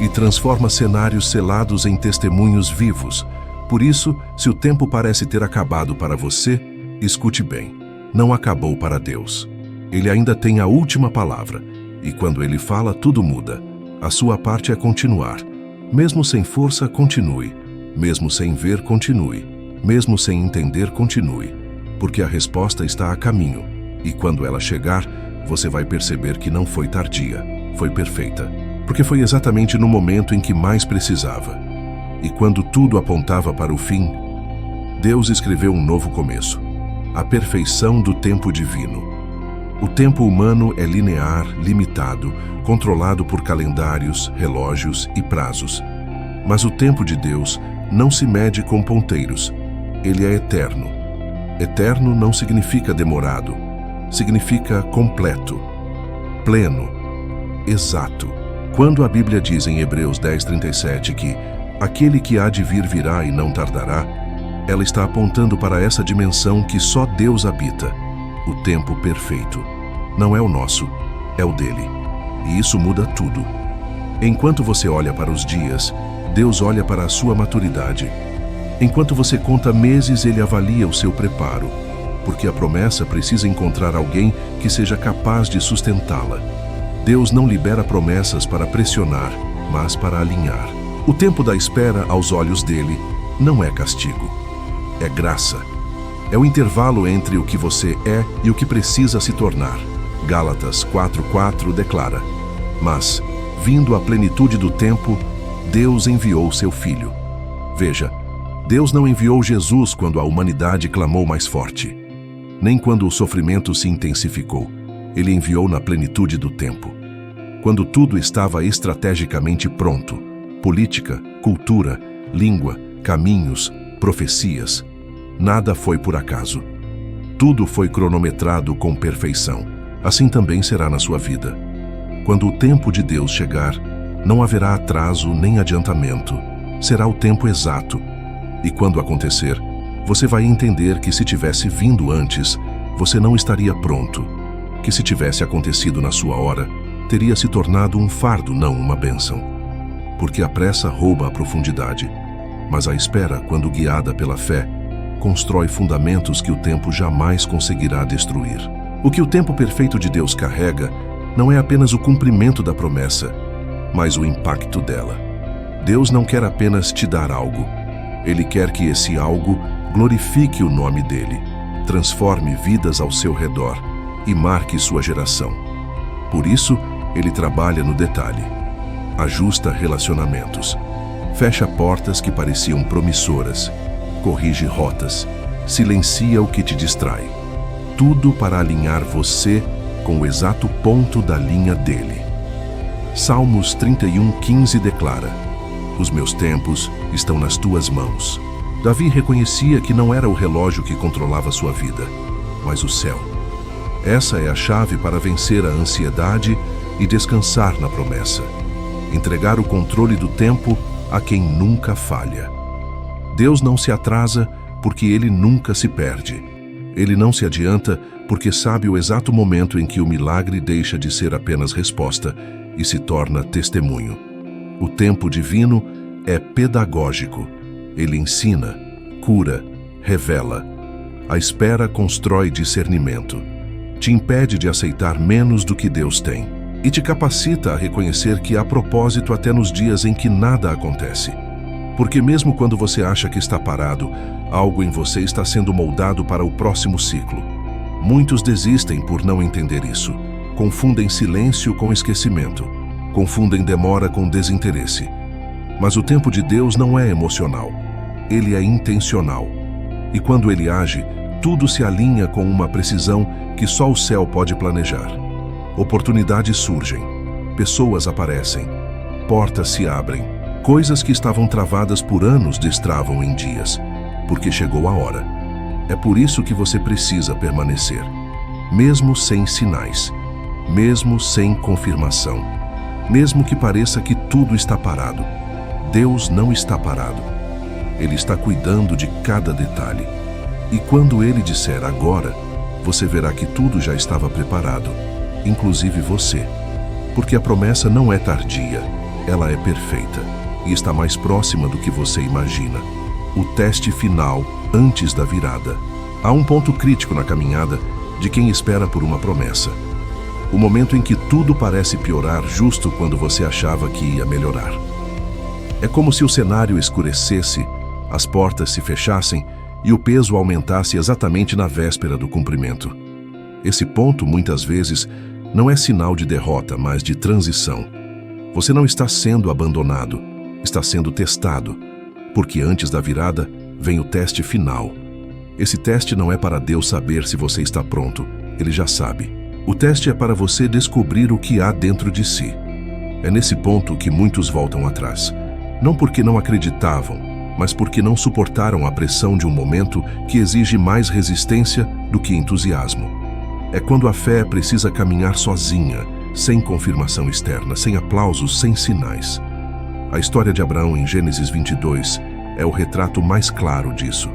e transforma cenários selados em testemunhos vivos. Por isso, se o tempo parece ter acabado para você, escute bem, não acabou para Deus. Ele ainda tem a última palavra, e quando ele fala, tudo muda. A sua parte é continuar. Mesmo sem força, continue. Mesmo sem ver, continue. Mesmo sem entender, continue. Porque a resposta está a caminho, e quando ela chegar, você vai perceber que não foi tardia, foi perfeita. Porque foi exatamente no momento em que mais precisava. E quando tudo apontava para o fim, Deus escreveu um novo começo. A perfeição do tempo divino. O tempo humano é linear, limitado, controlado por calendários, relógios e prazos. Mas o tempo de Deus não se mede com ponteiros. Ele é eterno. Eterno não significa demorado. Significa completo, pleno, exato. Quando a Bíblia diz em Hebreus 10:37 que aquele que há de vir virá e não tardará, ela está apontando para essa dimensão que só Deus habita, o tempo perfeito. Não é o nosso, é o dele. E isso muda tudo. Enquanto você olha para os dias, Deus olha para a sua maturidade. Enquanto você conta meses, ele avalia o seu preparo, porque a promessa precisa encontrar alguém que seja capaz de sustentá-la. Deus não libera promessas para pressionar, mas para alinhar. O tempo da espera, aos olhos dele, não é castigo, é graça. É o intervalo entre o que você é e o que precisa se tornar. Gálatas 4:4 declara: mas, vindo a plenitude do tempo, Deus enviou seu Filho. Veja, Deus não enviou Jesus quando a humanidade clamou mais forte, nem quando o sofrimento se intensificou. Ele enviou na plenitude do tempo, quando tudo estava estrategicamente pronto. Política, cultura, língua, caminhos, profecias. Nada foi por acaso. Tudo foi cronometrado com perfeição. Assim também será na sua vida. Quando o tempo de Deus chegar, não haverá atraso nem adiantamento. Será o tempo exato. E quando acontecer, você vai entender que se tivesse vindo antes, você não estaria pronto. Que se tivesse acontecido na sua hora, teria se tornado um fardo, não uma bênção. Porque a pressa rouba a profundidade, mas a espera, quando guiada pela fé, constrói fundamentos que o tempo jamais conseguirá destruir. O que o tempo perfeito de Deus carrega não é apenas o cumprimento da promessa, mas o impacto dela. Deus não quer apenas te dar algo. Ele quer que esse algo glorifique o nome dele, transforme vidas ao seu redor e marque sua geração. Por isso, ele trabalha no detalhe. Ajusta relacionamentos. Fecha portas que pareciam promissoras. Corrige rotas. Silencia o que te distrai. Tudo para alinhar você com o exato ponto da linha dele. Salmos 31:15 declara: os meus tempos estão nas tuas mãos. Davi reconhecia que não era o relógio que controlava sua vida, mas o céu. Essa é a chave para vencer a ansiedade e descansar na promessa. Entregar o controle do tempo a quem nunca falha. Deus não se atrasa porque ele nunca se perde. Ele não se adianta porque sabe o exato momento em que o milagre deixa de ser apenas resposta e se torna testemunho. O tempo divino é pedagógico. Ele ensina, cura, revela. A espera constrói discernimento. Te impede de aceitar menos do que Deus tem. E te capacita a reconhecer que há propósito até nos dias em que nada acontece. Porque mesmo quando você acha que está parado, algo em você está sendo moldado para o próximo ciclo. Muitos desistem por não entender isso. Confundem silêncio com esquecimento. Confundem demora com desinteresse. Mas o tempo de Deus não é emocional. Ele é intencional. E quando ele age, tudo se alinha com uma precisão que só o céu pode planejar. Oportunidades surgem, pessoas aparecem, portas se abrem, coisas que estavam travadas por anos destravam em dias, porque chegou a hora. É por isso que você precisa permanecer, mesmo sem sinais, mesmo sem confirmação, mesmo que pareça que tudo está parado. Deus não está parado. Ele está cuidando de cada detalhe. E quando ele disser agora, você verá que tudo já estava preparado, inclusive você. Porque a promessa não é tardia, ela é perfeita e está mais próxima do que você imagina. O teste final antes da virada. Há um ponto crítico na caminhada de quem espera por uma promessa. O momento em que tudo parece piorar justo quando você achava que ia melhorar. É como se o cenário escurecesse, as portas se fechassem e o peso aumentasse exatamente na véspera do cumprimento. Esse ponto, muitas vezes, não é sinal de derrota, mas de transição. Você não está sendo abandonado, está sendo testado, porque antes da virada vem o teste final. Esse teste não é para Deus saber se você está pronto, Ele já sabe. O teste é para você descobrir o que há dentro de si. É nesse ponto que muitos voltam atrás. Não porque não acreditavam, mas porque não suportaram a pressão de um momento que exige mais resistência do que entusiasmo. É quando a fé precisa caminhar sozinha, sem confirmação externa, sem aplausos, sem sinais. A história de Abraão em Gênesis 22 é o retrato mais claro disso.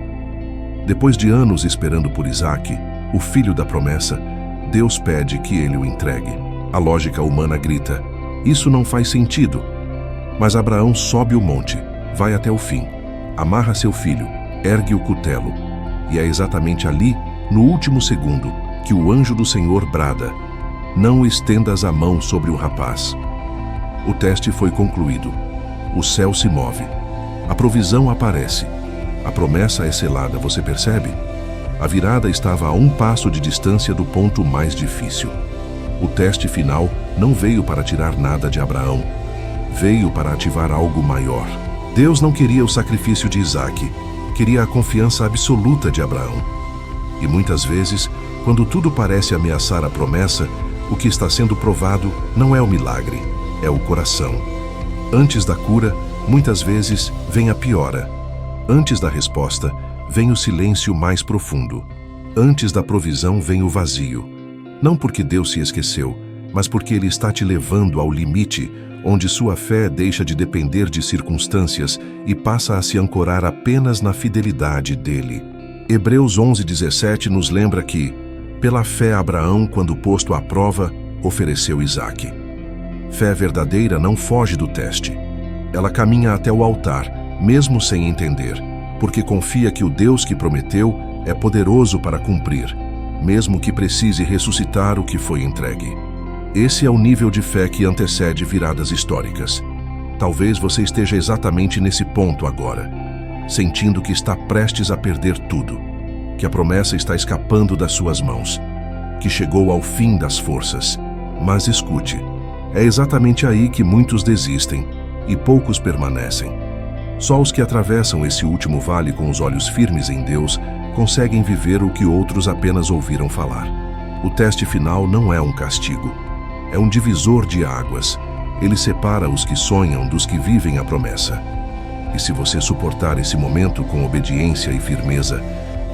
Depois de anos esperando por Isaque, o filho da promessa, Deus pede que ele o entregue. A lógica humana grita: isso não faz sentido. Mas Abraão sobe o monte, vai até o fim, amarra seu filho, ergue o cutelo. E é exatamente ali, no último segundo, que o anjo do Senhor brada: não estendas a mão sobre o rapaz. O teste foi concluído. O céu se move. A provisão aparece. A promessa é selada, você percebe? A virada estava a um passo de distância do ponto mais difícil. O teste final não veio para tirar nada de Abraão. Veio para ativar algo maior. Deus não queria o sacrifício de Isaque, queria a confiança absoluta de Abraão. E muitas vezes, quando tudo parece ameaçar a promessa, o que está sendo provado não é o milagre, é o coração. Antes da cura, muitas vezes, vem a piora. Antes da resposta, vem o silêncio mais profundo. Antes da provisão, vem o vazio. Não porque Deus se esqueceu, mas porque Ele está te levando ao limite, onde sua fé deixa de depender de circunstâncias e passa a se ancorar apenas na fidelidade dEle. Hebreus 11:17 nos lembra que, pela fé Abraão, quando posto à prova, ofereceu Isaque. Fé verdadeira não foge do teste. Ela caminha até o altar, mesmo sem entender, porque confia que o Deus que prometeu é poderoso para cumprir, mesmo que precise ressuscitar o que foi entregue. Esse é o nível de fé que antecede viradas históricas. Talvez você esteja exatamente nesse ponto agora, sentindo que está prestes a perder tudo, que a promessa está escapando das suas mãos, que chegou ao fim das forças. Mas escute, é exatamente aí que muitos desistem e poucos permanecem. Só os que atravessam esse último vale com os olhos firmes em Deus conseguem viver o que outros apenas ouviram falar. O teste final não é um castigo, é um divisor de águas. Ele separa os que sonham dos que vivem a promessa. E se você suportar esse momento com obediência e firmeza,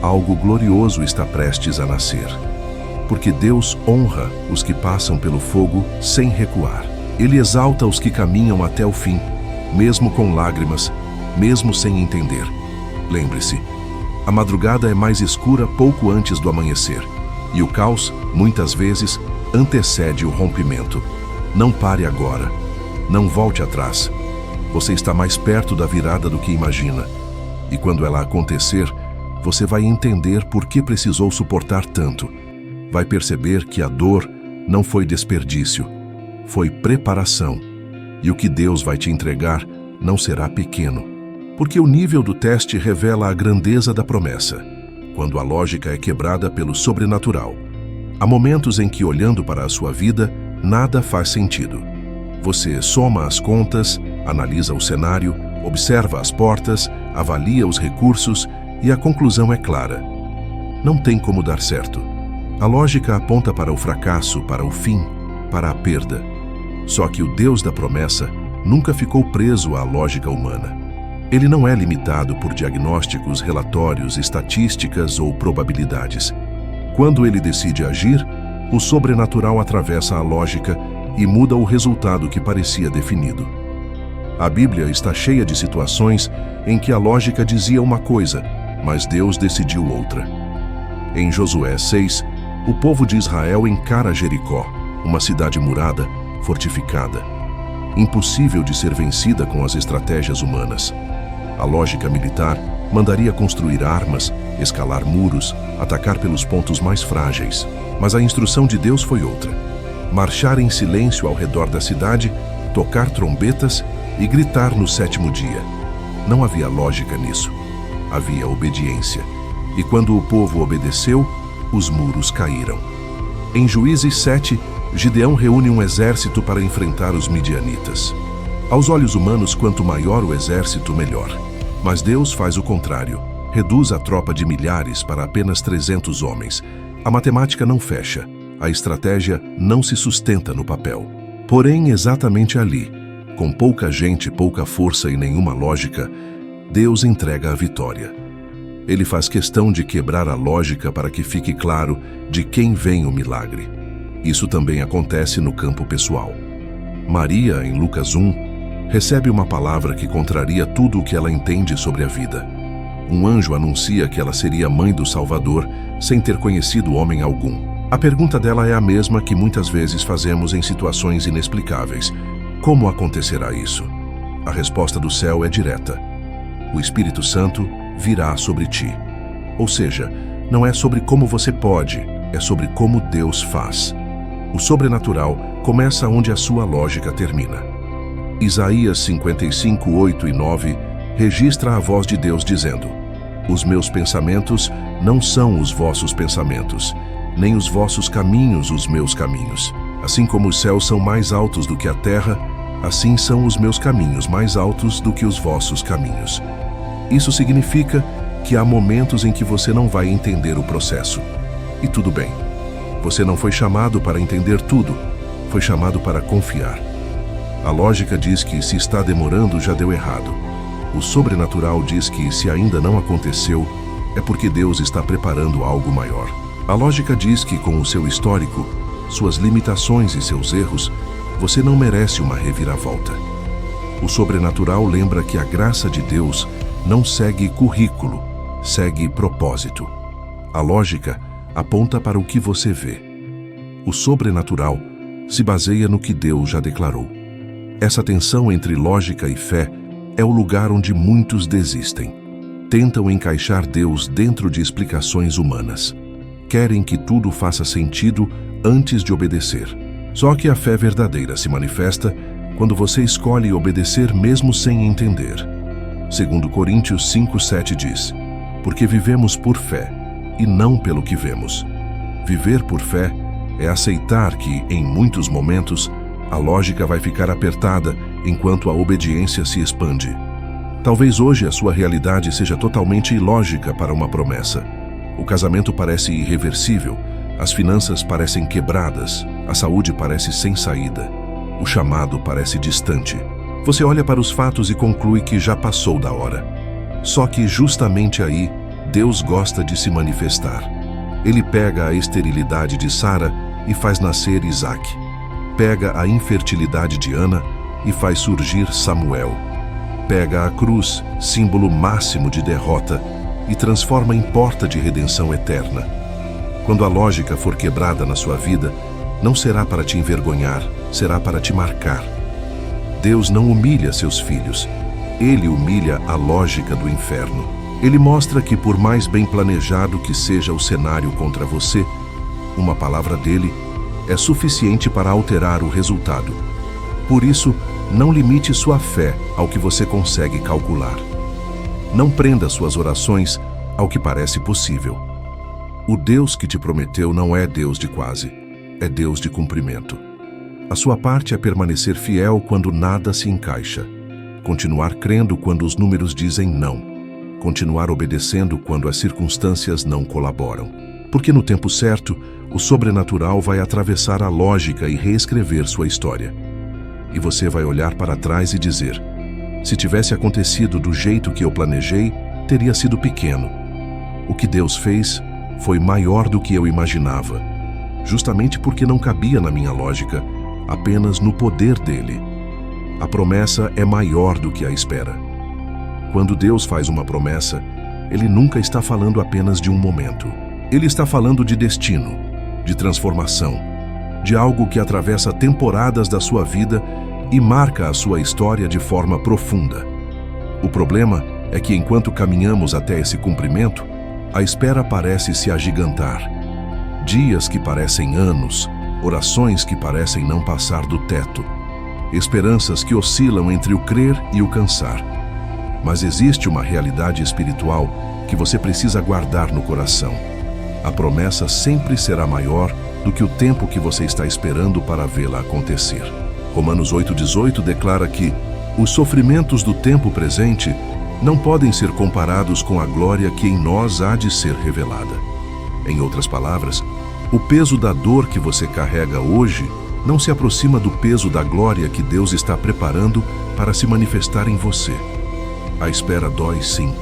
algo glorioso está prestes a nascer. Porque Deus honra os que passam pelo fogo sem recuar. Ele exalta os que caminham até o fim, mesmo com lágrimas, mesmo sem entender. Lembre-se, a madrugada é mais escura pouco antes do amanhecer, e o caos, muitas vezes, antecede o rompimento. Não pare agora. Não volte atrás. Você está mais perto da virada do que imagina. E quando ela acontecer, você vai entender por que precisou suportar tanto. Vai perceber que a dor não foi desperdício, foi preparação. E o que Deus vai te entregar não será pequeno. Porque o nível do teste revela a grandeza da promessa, quando a lógica é quebrada pelo sobrenatural. Há momentos em que, olhando para a sua vida, nada faz sentido. Você soma as contas, analisa o cenário, observa as portas, avalia os recursos e a conclusão é clara. Não tem como dar certo. A lógica aponta para o fracasso, para o fim, para a perda. Só que o Deus da promessa nunca ficou preso à lógica humana. Ele não é limitado por diagnósticos, relatórios, estatísticas ou probabilidades. Quando ele decide agir, o sobrenatural atravessa a lógica e muda o resultado que parecia definido. A Bíblia está cheia de situações em que a lógica dizia uma coisa, mas Deus decidiu outra. Em Josué 6, o povo de Israel encara Jericó, uma cidade murada, fortificada, impossível de ser vencida com as estratégias humanas. A lógica militar mandaria construir armas, escalar muros, atacar pelos pontos mais frágeis. Mas a instrução de Deus foi outra: marchar em silêncio ao redor da cidade, tocar trombetas e gritar no 7º dia. Não havia lógica nisso. Havia obediência. E quando o povo obedeceu, os muros caíram. Em Juízes 7, Gideão reúne um exército para enfrentar os midianitas. Aos olhos humanos, quanto maior o exército, melhor. Mas Deus faz o contrário. Reduz a tropa de milhares para apenas 300 homens. A matemática não fecha. A estratégia não se sustenta no papel. Porém, exatamente ali, com pouca gente, pouca força e nenhuma lógica, Deus entrega a vitória. Ele faz questão de quebrar a lógica para que fique claro de quem vem o milagre. Isso também acontece no campo pessoal. Maria, em Lucas 1, recebe uma palavra que contraria tudo o que ela entende sobre a vida. Um anjo anuncia que ela seria mãe do Salvador, sem ter conhecido homem algum. A pergunta dela é a mesma que muitas vezes fazemos em situações inexplicáveis: como acontecerá isso? A resposta do céu é direta: o Espírito Santo virá sobre ti. Ou seja, não é sobre como você pode, é sobre como Deus faz. O sobrenatural começa onde a sua lógica termina. Isaías 55, 8 e 9 registra a voz de Deus dizendo: os meus pensamentos não são os vossos pensamentos, nem os vossos caminhos os meus caminhos. Assim como os céus são mais altos do que a terra, assim são os meus caminhos mais altos do que os vossos caminhos. Isso significa que há momentos em que você não vai entender o processo. E tudo bem. Você não foi chamado para entender tudo, foi chamado para confiar. A lógica diz que se está demorando, já deu errado. O sobrenatural diz que se ainda não aconteceu, é porque Deus está preparando algo maior. A lógica diz que com o seu histórico, suas limitações e seus erros, você não merece uma reviravolta. O sobrenatural lembra que a graça de Deus não segue currículo, segue propósito. A lógica aponta para o que você vê. O sobrenatural se baseia no que Deus já declarou. Essa tensão entre lógica e fé é o lugar onde muitos desistem. Tentam encaixar Deus dentro de explicações humanas. Querem que tudo faça sentido antes de obedecer. Só que a fé verdadeira se manifesta quando você escolhe obedecer mesmo sem entender. 2 Coríntios 5:7 diz: porque vivemos por fé e não pelo que vemos. Viver por fé é aceitar que, em muitos momentos, a lógica vai ficar apertada enquanto a obediência se expande. Talvez hoje a sua realidade seja totalmente ilógica para uma promessa. O casamento parece irreversível, as finanças parecem quebradas, a saúde parece sem saída, o chamado parece distante. Você olha para os fatos e conclui que já passou da hora. Só que justamente aí, Deus gosta de se manifestar. Ele pega a esterilidade de Sara e faz nascer Isaac. Pega a infertilidade de Ana e faz surgir Samuel. Pega a cruz, símbolo máximo de derrota, e transforma em porta de redenção eterna. Quando a lógica for quebrada na sua vida, não será para te envergonhar, será para te marcar. Deus não humilha seus filhos, Ele humilha a lógica do inferno. Ele mostra que, por mais bem planejado que seja o cenário contra você, uma palavra dele é suficiente para alterar o resultado. Por isso, não limite sua fé ao que você consegue calcular. Não prenda suas orações ao que parece possível. O Deus que te prometeu não é Deus de quase, é Deus de cumprimento. A sua parte é permanecer fiel quando nada se encaixa, continuar crendo quando os números dizem não, continuar obedecendo quando as circunstâncias não colaboram. Porque no tempo certo, o sobrenatural vai atravessar a lógica e reescrever sua história. E você vai olhar para trás e dizer: se tivesse acontecido do jeito que eu planejei, teria sido pequeno. O que Deus fez foi maior do que eu imaginava, justamente porque não cabia na minha lógica, apenas no poder dele. A promessa é maior do que a espera. Quando Deus faz uma promessa, Ele nunca está falando apenas de um momento. Ele está falando de destino, de transformação, de algo que atravessa temporadas da sua vida e marca a sua história de forma profunda. O problema é que enquanto caminhamos até esse cumprimento, a espera parece se agigantar. Dias que parecem anos, orações que parecem não passar do teto, esperanças que oscilam entre o crer e o cansar. Mas existe uma realidade espiritual que você precisa guardar no coração. A promessa sempre será maior do que o tempo que você está esperando para vê-la acontecer. Romanos 8,18 declara que os sofrimentos do tempo presente não podem ser comparados com a glória que em nós há de ser revelada. Em outras palavras, o peso da dor que você carrega hoje não se aproxima do peso da glória que Deus está preparando para se manifestar em você. A espera dói, sim.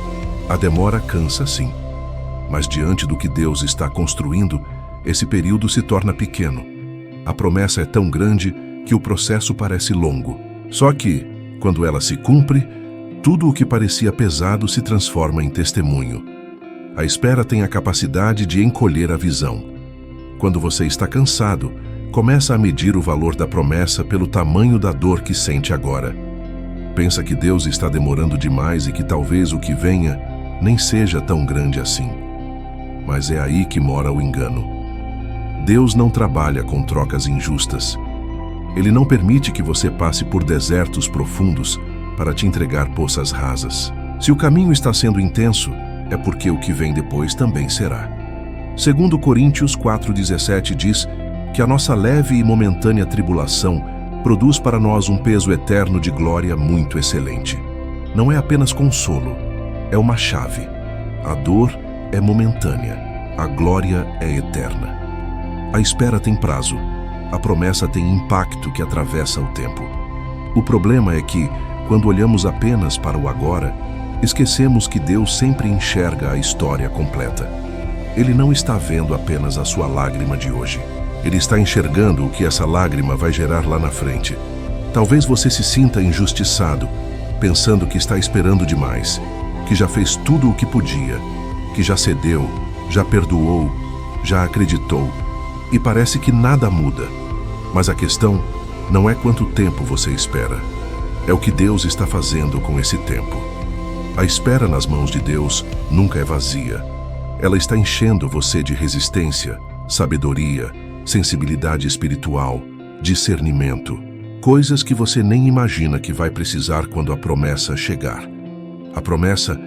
A demora cansa, sim. Mas diante do que Deus está construindo, esse período se torna pequeno. A promessa é tão grande que o processo parece longo. Só que, quando ela se cumpre, tudo o que parecia pesado se transforma em testemunho. A espera tem a capacidade de encolher a visão. Quando você está cansado, começa a medir o valor da promessa pelo tamanho da dor que sente agora. Pensa que Deus está demorando demais e que talvez o que venha nem seja tão grande assim. Mas é aí que mora o engano. Deus não trabalha com trocas injustas. Ele não permite que você passe por desertos profundos para te entregar poças rasas. Se o caminho está sendo intenso, é porque o que vem depois também será. Segundo Coríntios 4,17 diz que a nossa leve e momentânea tribulação produz para nós um peso eterno de glória muito excelente. Não é apenas consolo, é uma chave. A dor é momentânea, a glória é eterna. A espera tem prazo, a promessa tem impacto que atravessa o tempo. O problema é que, quando olhamos apenas para o agora, esquecemos que Deus sempre enxerga a história completa. Ele não está vendo apenas a sua lágrima de hoje. Ele está enxergando o que essa lágrima vai gerar lá na frente. Talvez você se sinta injustiçado, pensando que está esperando demais, que já fez tudo o que podia, que já cedeu, já perdoou, já acreditou, e parece que nada muda. Mas a questão não é quanto tempo você espera, é o que Deus está fazendo com esse tempo. A espera nas mãos de Deus nunca é vazia. Ela está enchendo você de resistência, sabedoria, sensibilidade espiritual, discernimento, coisas que você nem imagina que vai precisar quando a promessa chegar. A promessa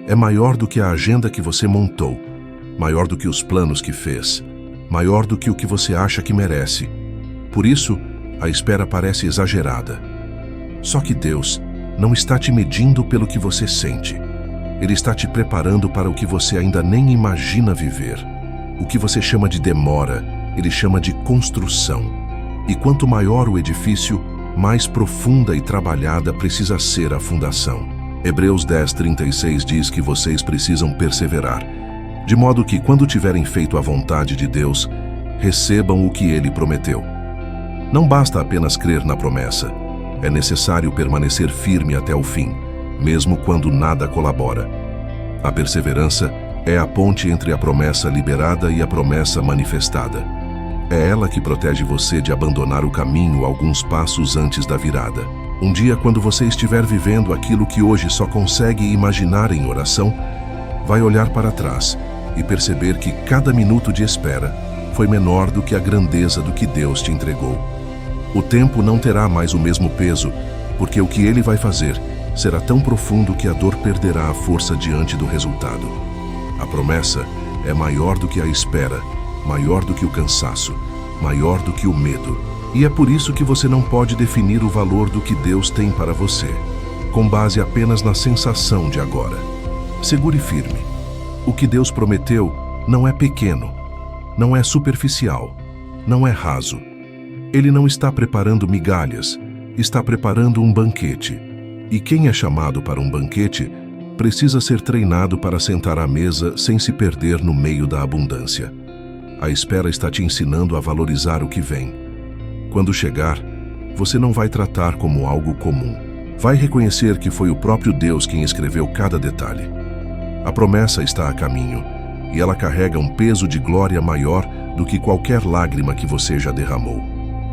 é maior do que a agenda que você montou, maior do que os planos que fez, maior do que o que você acha que merece. Por isso, a espera parece exagerada. Só que Deus não está te medindo pelo que você sente. Ele está te preparando para o que você ainda nem imagina viver. O que você chama de demora, Ele chama de construção. E quanto maior o edifício, mais profunda e trabalhada precisa ser a fundação. Hebreus 10:36 diz que vocês precisam perseverar, de modo que, quando tiverem feito a vontade de Deus, recebam o que Ele prometeu. Não basta apenas crer na promessa. É necessário permanecer firme até o fim, mesmo quando nada colabora. A perseverança é a ponte entre a promessa liberada e a promessa manifestada. É ela que protege você de abandonar o caminho alguns passos antes da virada. Um dia, quando você estiver vivendo aquilo que hoje só consegue imaginar em oração, vai olhar para trás e perceber que cada minuto de espera foi menor do que a grandeza do que Deus te entregou. O tempo não terá mais o mesmo peso, porque o que Ele vai fazer será tão profundo que a dor perderá a força diante do resultado. A promessa é maior do que a espera, maior do que o cansaço, maior do que o medo. E é por isso que você não pode definir o valor do que Deus tem para você, com base apenas na sensação de agora. Segure firme. O que Deus prometeu não é pequeno, não é superficial, não é raso. Ele não está preparando migalhas, está preparando um banquete. E quem é chamado para um banquete precisa ser treinado para sentar à mesa sem se perder no meio da abundância. A espera está te ensinando a valorizar o que vem. Quando chegar, você não vai tratar como algo comum. Vai reconhecer que foi o próprio Deus quem escreveu cada detalhe. A promessa está a caminho, e ela carrega um peso de glória maior do que qualquer lágrima que você já derramou.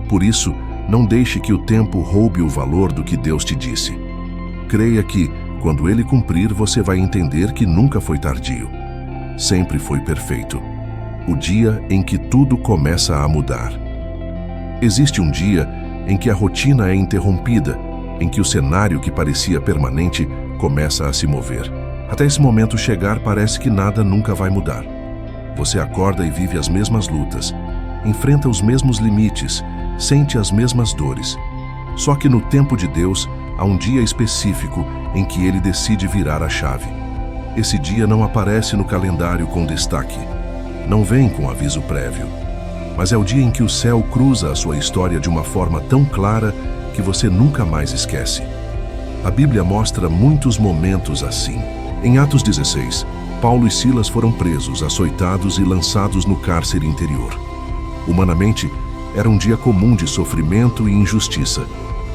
Por isso, não deixe que o tempo roube o valor do que Deus te disse. Creia que, quando Ele cumprir, você vai entender que nunca foi tardio. Sempre foi perfeito. O dia em que tudo começa a mudar. Existe um dia em que a rotina é interrompida, em que o cenário que parecia permanente começa a se mover. Até esse momento chegar, parece que nada nunca vai mudar. Você acorda e vive as mesmas lutas, enfrenta os mesmos limites, sente as mesmas dores. Só que no tempo de Deus, há um dia específico em que Ele decide virar a chave. Esse dia não aparece no calendário com destaque, não vem com aviso prévio, mas é o dia em que o céu cruza a sua história de uma forma tão clara que você nunca mais esquece. A Bíblia mostra muitos momentos assim. Em Atos 16, Paulo e Silas foram presos, açoitados e lançados no cárcere interior. Humanamente, era um dia comum de sofrimento e injustiça.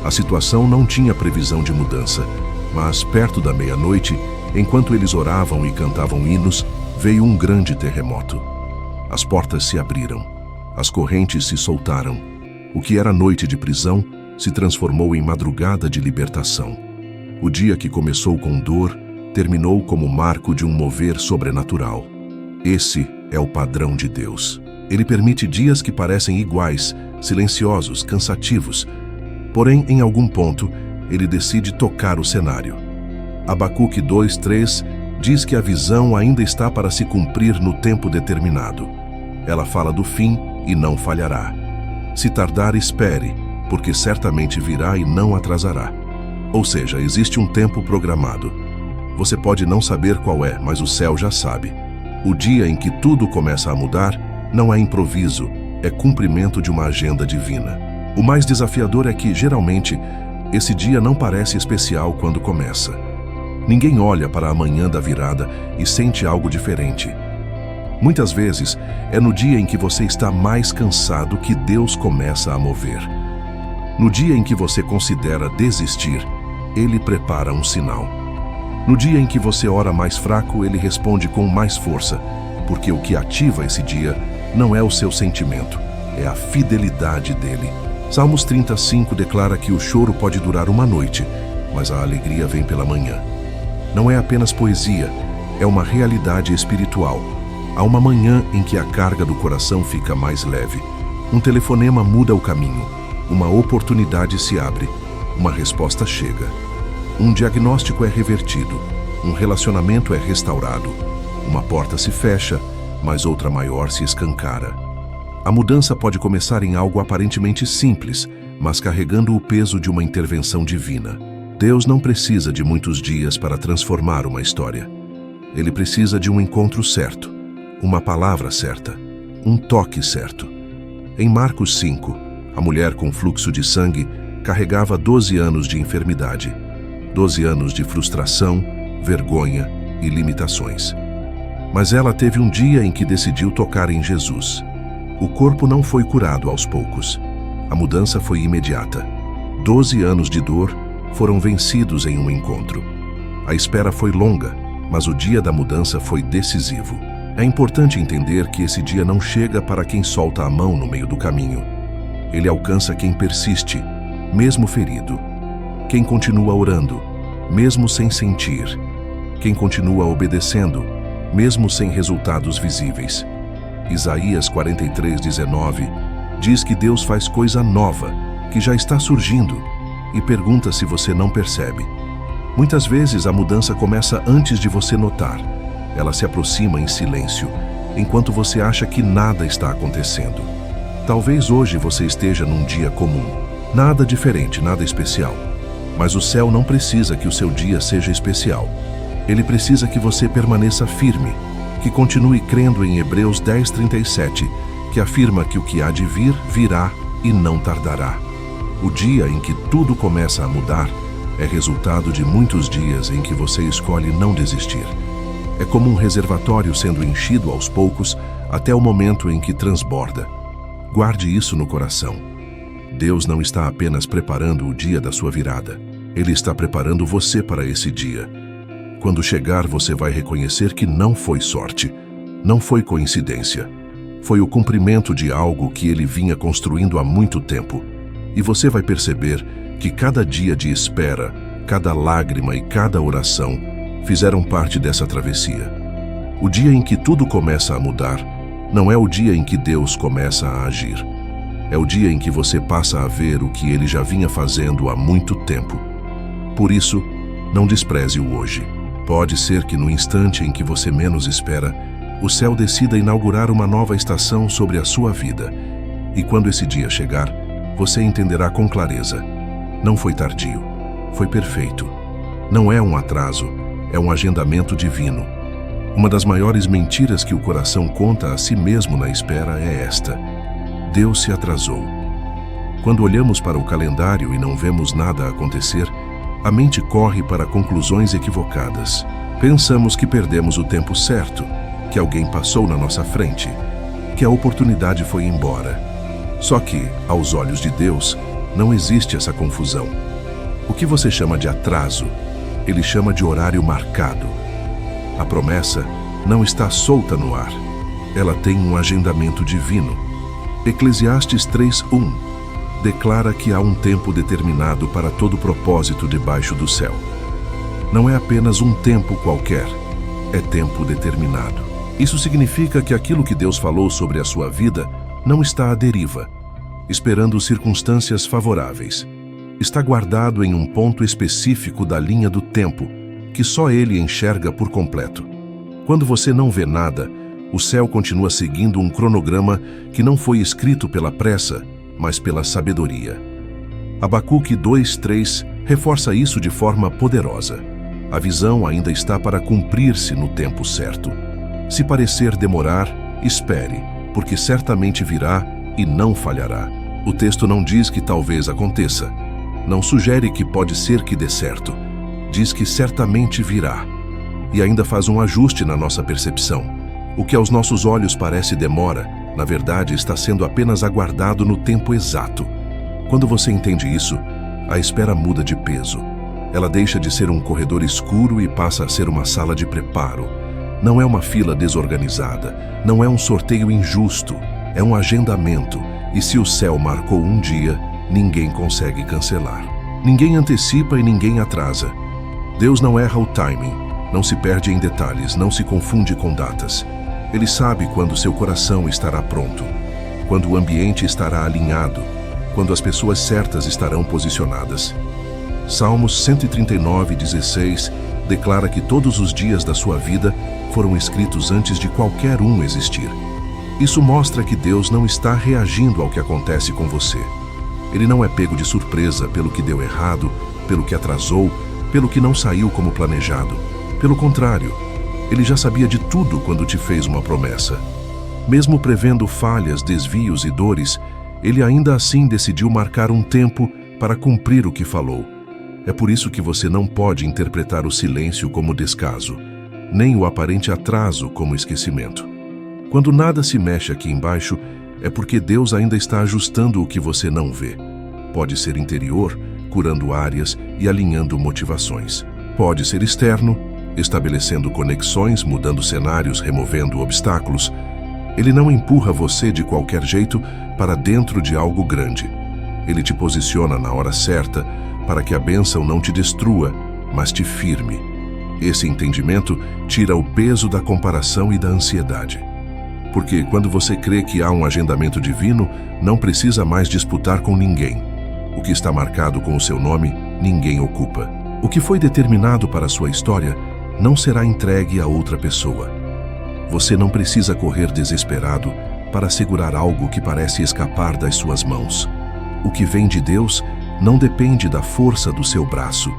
A situação não tinha previsão de mudança, mas perto da meia-noite, enquanto eles oravam e cantavam hinos, veio um grande terremoto. As portas se abriram, as correntes se soltaram. O que era noite de prisão se transformou em madrugada de libertação. O dia que começou com dor, terminou como marco de um mover sobrenatural. Esse é o padrão de Deus. Ele permite dias que parecem iguais, silenciosos, cansativos. Porém, em algum ponto, Ele decide tocar o cenário. Abacuque 2:3 diz que a visão ainda está para se cumprir no tempo determinado. Ela fala do fim e não falhará. Se tardar, espere, porque certamente virá e não atrasará. Ou seja, existe um tempo programado. Você pode não saber qual é, mas o céu já sabe. O dia em que tudo começa a mudar não é improviso, é cumprimento de uma agenda divina. O mais desafiador é que, geralmente, esse dia não parece especial quando começa. Ninguém olha para a manhã da virada e sente algo diferente. Muitas vezes, é no dia em que você está mais cansado que Deus começa a mover. No dia em que você considera desistir, Ele prepara um sinal. No dia em que você ora mais fraco, Ele responde com mais força, porque o que ativa esse dia não é o seu sentimento, é a fidelidade dEle. Salmos 35 declara que o choro pode durar uma noite, mas a alegria vem pela manhã. Não é apenas poesia, é uma realidade espiritual. Há uma manhã em que a carga do coração fica mais leve. Um telefonema muda o caminho, uma oportunidade se abre, uma resposta chega. Um diagnóstico é revertido, um relacionamento é restaurado, uma porta se fecha, mas outra maior se escancara. A mudança pode começar em algo aparentemente simples, mas carregando o peso de uma intervenção divina. Deus não precisa de muitos dias para transformar uma história. Ele precisa de um encontro certo, uma palavra certa, um toque certo. Em Marcos 5, a mulher com fluxo de sangue carregava 12 anos de enfermidade. 12 anos de frustração, vergonha e limitações. Mas ela teve um dia em que decidiu tocar em Jesus. O corpo não foi curado aos poucos. A mudança foi imediata. 12 anos de dor foram vencidos em um encontro. A espera foi longa, mas o dia da mudança foi decisivo. É importante entender que esse dia não chega para quem solta a mão no meio do caminho. Ele alcança quem persiste, mesmo ferido. Quem continua orando, mesmo sem sentir. Quem continua obedecendo, mesmo sem resultados visíveis. Isaías 43:19 diz que Deus faz coisa nova, que já está surgindo, e pergunta se você não percebe. Muitas vezes a mudança começa antes de você notar. Ela se aproxima em silêncio, enquanto você acha que nada está acontecendo. Talvez hoje você esteja num dia comum. Nada diferente, nada especial. Mas o céu não precisa que o seu dia seja especial. Ele precisa que você permaneça firme, que continue crendo em Hebreus 10:37, que afirma que o que há de vir, virá e não tardará. O dia em que tudo começa a mudar é resultado de muitos dias em que você escolhe não desistir. É como um reservatório sendo enchido aos poucos até o momento em que transborda. Guarde isso no coração. Deus não está apenas preparando o dia da sua virada. Ele está preparando você para esse dia. Quando chegar, você vai reconhecer que não foi sorte, não foi coincidência. Foi o cumprimento de algo que ele vinha construindo há muito tempo. E você vai perceber que cada dia de espera, cada lágrima e cada oração fizeram parte dessa travessia. O dia em que tudo começa a mudar não é o dia em que Deus começa a agir. É o dia em que você passa a ver o que ele já vinha fazendo há muito tempo. Por isso, não despreze o hoje. Pode ser que no instante em que você menos espera, o céu decida inaugurar uma nova estação sobre a sua vida. E quando esse dia chegar, você entenderá com clareza. Não foi tardio, foi perfeito. Não é um atraso, é um agendamento divino. Uma das maiores mentiras que o coração conta a si mesmo na espera é esta: Deus se atrasou. Quando olhamos para o calendário e não vemos nada acontecer, a mente corre para conclusões equivocadas. Pensamos que perdemos o tempo certo, que alguém passou na nossa frente, que a oportunidade foi embora. Só que, aos olhos de Deus, não existe essa confusão. O que você chama de atraso, ele chama de horário marcado. A promessa não está solta no ar. Ela tem um agendamento divino. Eclesiastes 3:1 declara que há um tempo determinado para todo propósito debaixo do céu. Não é apenas um tempo qualquer, é tempo determinado. Isso significa que aquilo que Deus falou sobre a sua vida não está à deriva, esperando circunstâncias favoráveis. Está guardado em um ponto específico da linha do tempo, que só Ele enxerga por completo. Quando você não vê nada, o céu continua seguindo um cronograma que não foi escrito pela pressa, mas pela sabedoria. Abacuque 2:3 reforça isso de forma poderosa. A visão ainda está para cumprir-se no tempo certo. Se parecer demorar, espere, porque certamente virá e não falhará. O texto não diz que talvez aconteça. Não sugere que pode ser que dê certo. Diz que certamente virá. E ainda faz um ajuste na nossa percepção. O que aos nossos olhos parece demora, na verdade está sendo apenas aguardado no tempo exato. Quando você entende isso, a espera muda de peso. Ela deixa de ser um corredor escuro e passa a ser uma sala de preparo. Não é uma fila desorganizada, não é um sorteio injusto, é um agendamento. E se o céu marcou um dia, ninguém consegue cancelar. Ninguém antecipa e ninguém atrasa. Deus não erra o timing, não se perde em detalhes, não se confunde com datas. Ele sabe quando seu coração estará pronto, quando o ambiente estará alinhado, quando as pessoas certas estarão posicionadas. Salmos 139:16 declara que todos os dias da sua vida foram escritos antes de qualquer um existir. Isso mostra que Deus não está reagindo ao que acontece com você. Ele não é pego de surpresa pelo que deu errado, pelo que atrasou, pelo que não saiu como planejado. Pelo contrário, ele já sabia de tudo quando te fez uma promessa. Mesmo prevendo falhas, desvios e dores, ele ainda assim decidiu marcar um tempo para cumprir o que falou. É por isso que você não pode interpretar o silêncio como descaso, nem o aparente atraso como esquecimento. Quando nada se mexe aqui embaixo, é porque Deus ainda está ajustando o que você não vê. Pode ser interior, curando áreas e alinhando motivações. Pode ser externo, estabelecendo conexões, mudando cenários, removendo obstáculos. Ele não empurra você de qualquer jeito para dentro de algo grande. Ele te posiciona na hora certa para que a bênção não te destrua, mas te firme. Esse entendimento tira o peso da comparação e da ansiedade. Porque quando você crê que há um agendamento divino, não precisa mais disputar com ninguém. O que está marcado com o seu nome, ninguém ocupa. O que foi determinado para a sua história não será entregue a outra pessoa. Você não precisa correr desesperado para segurar algo que parece escapar das suas mãos. O que vem de Deus não depende da força do seu braço,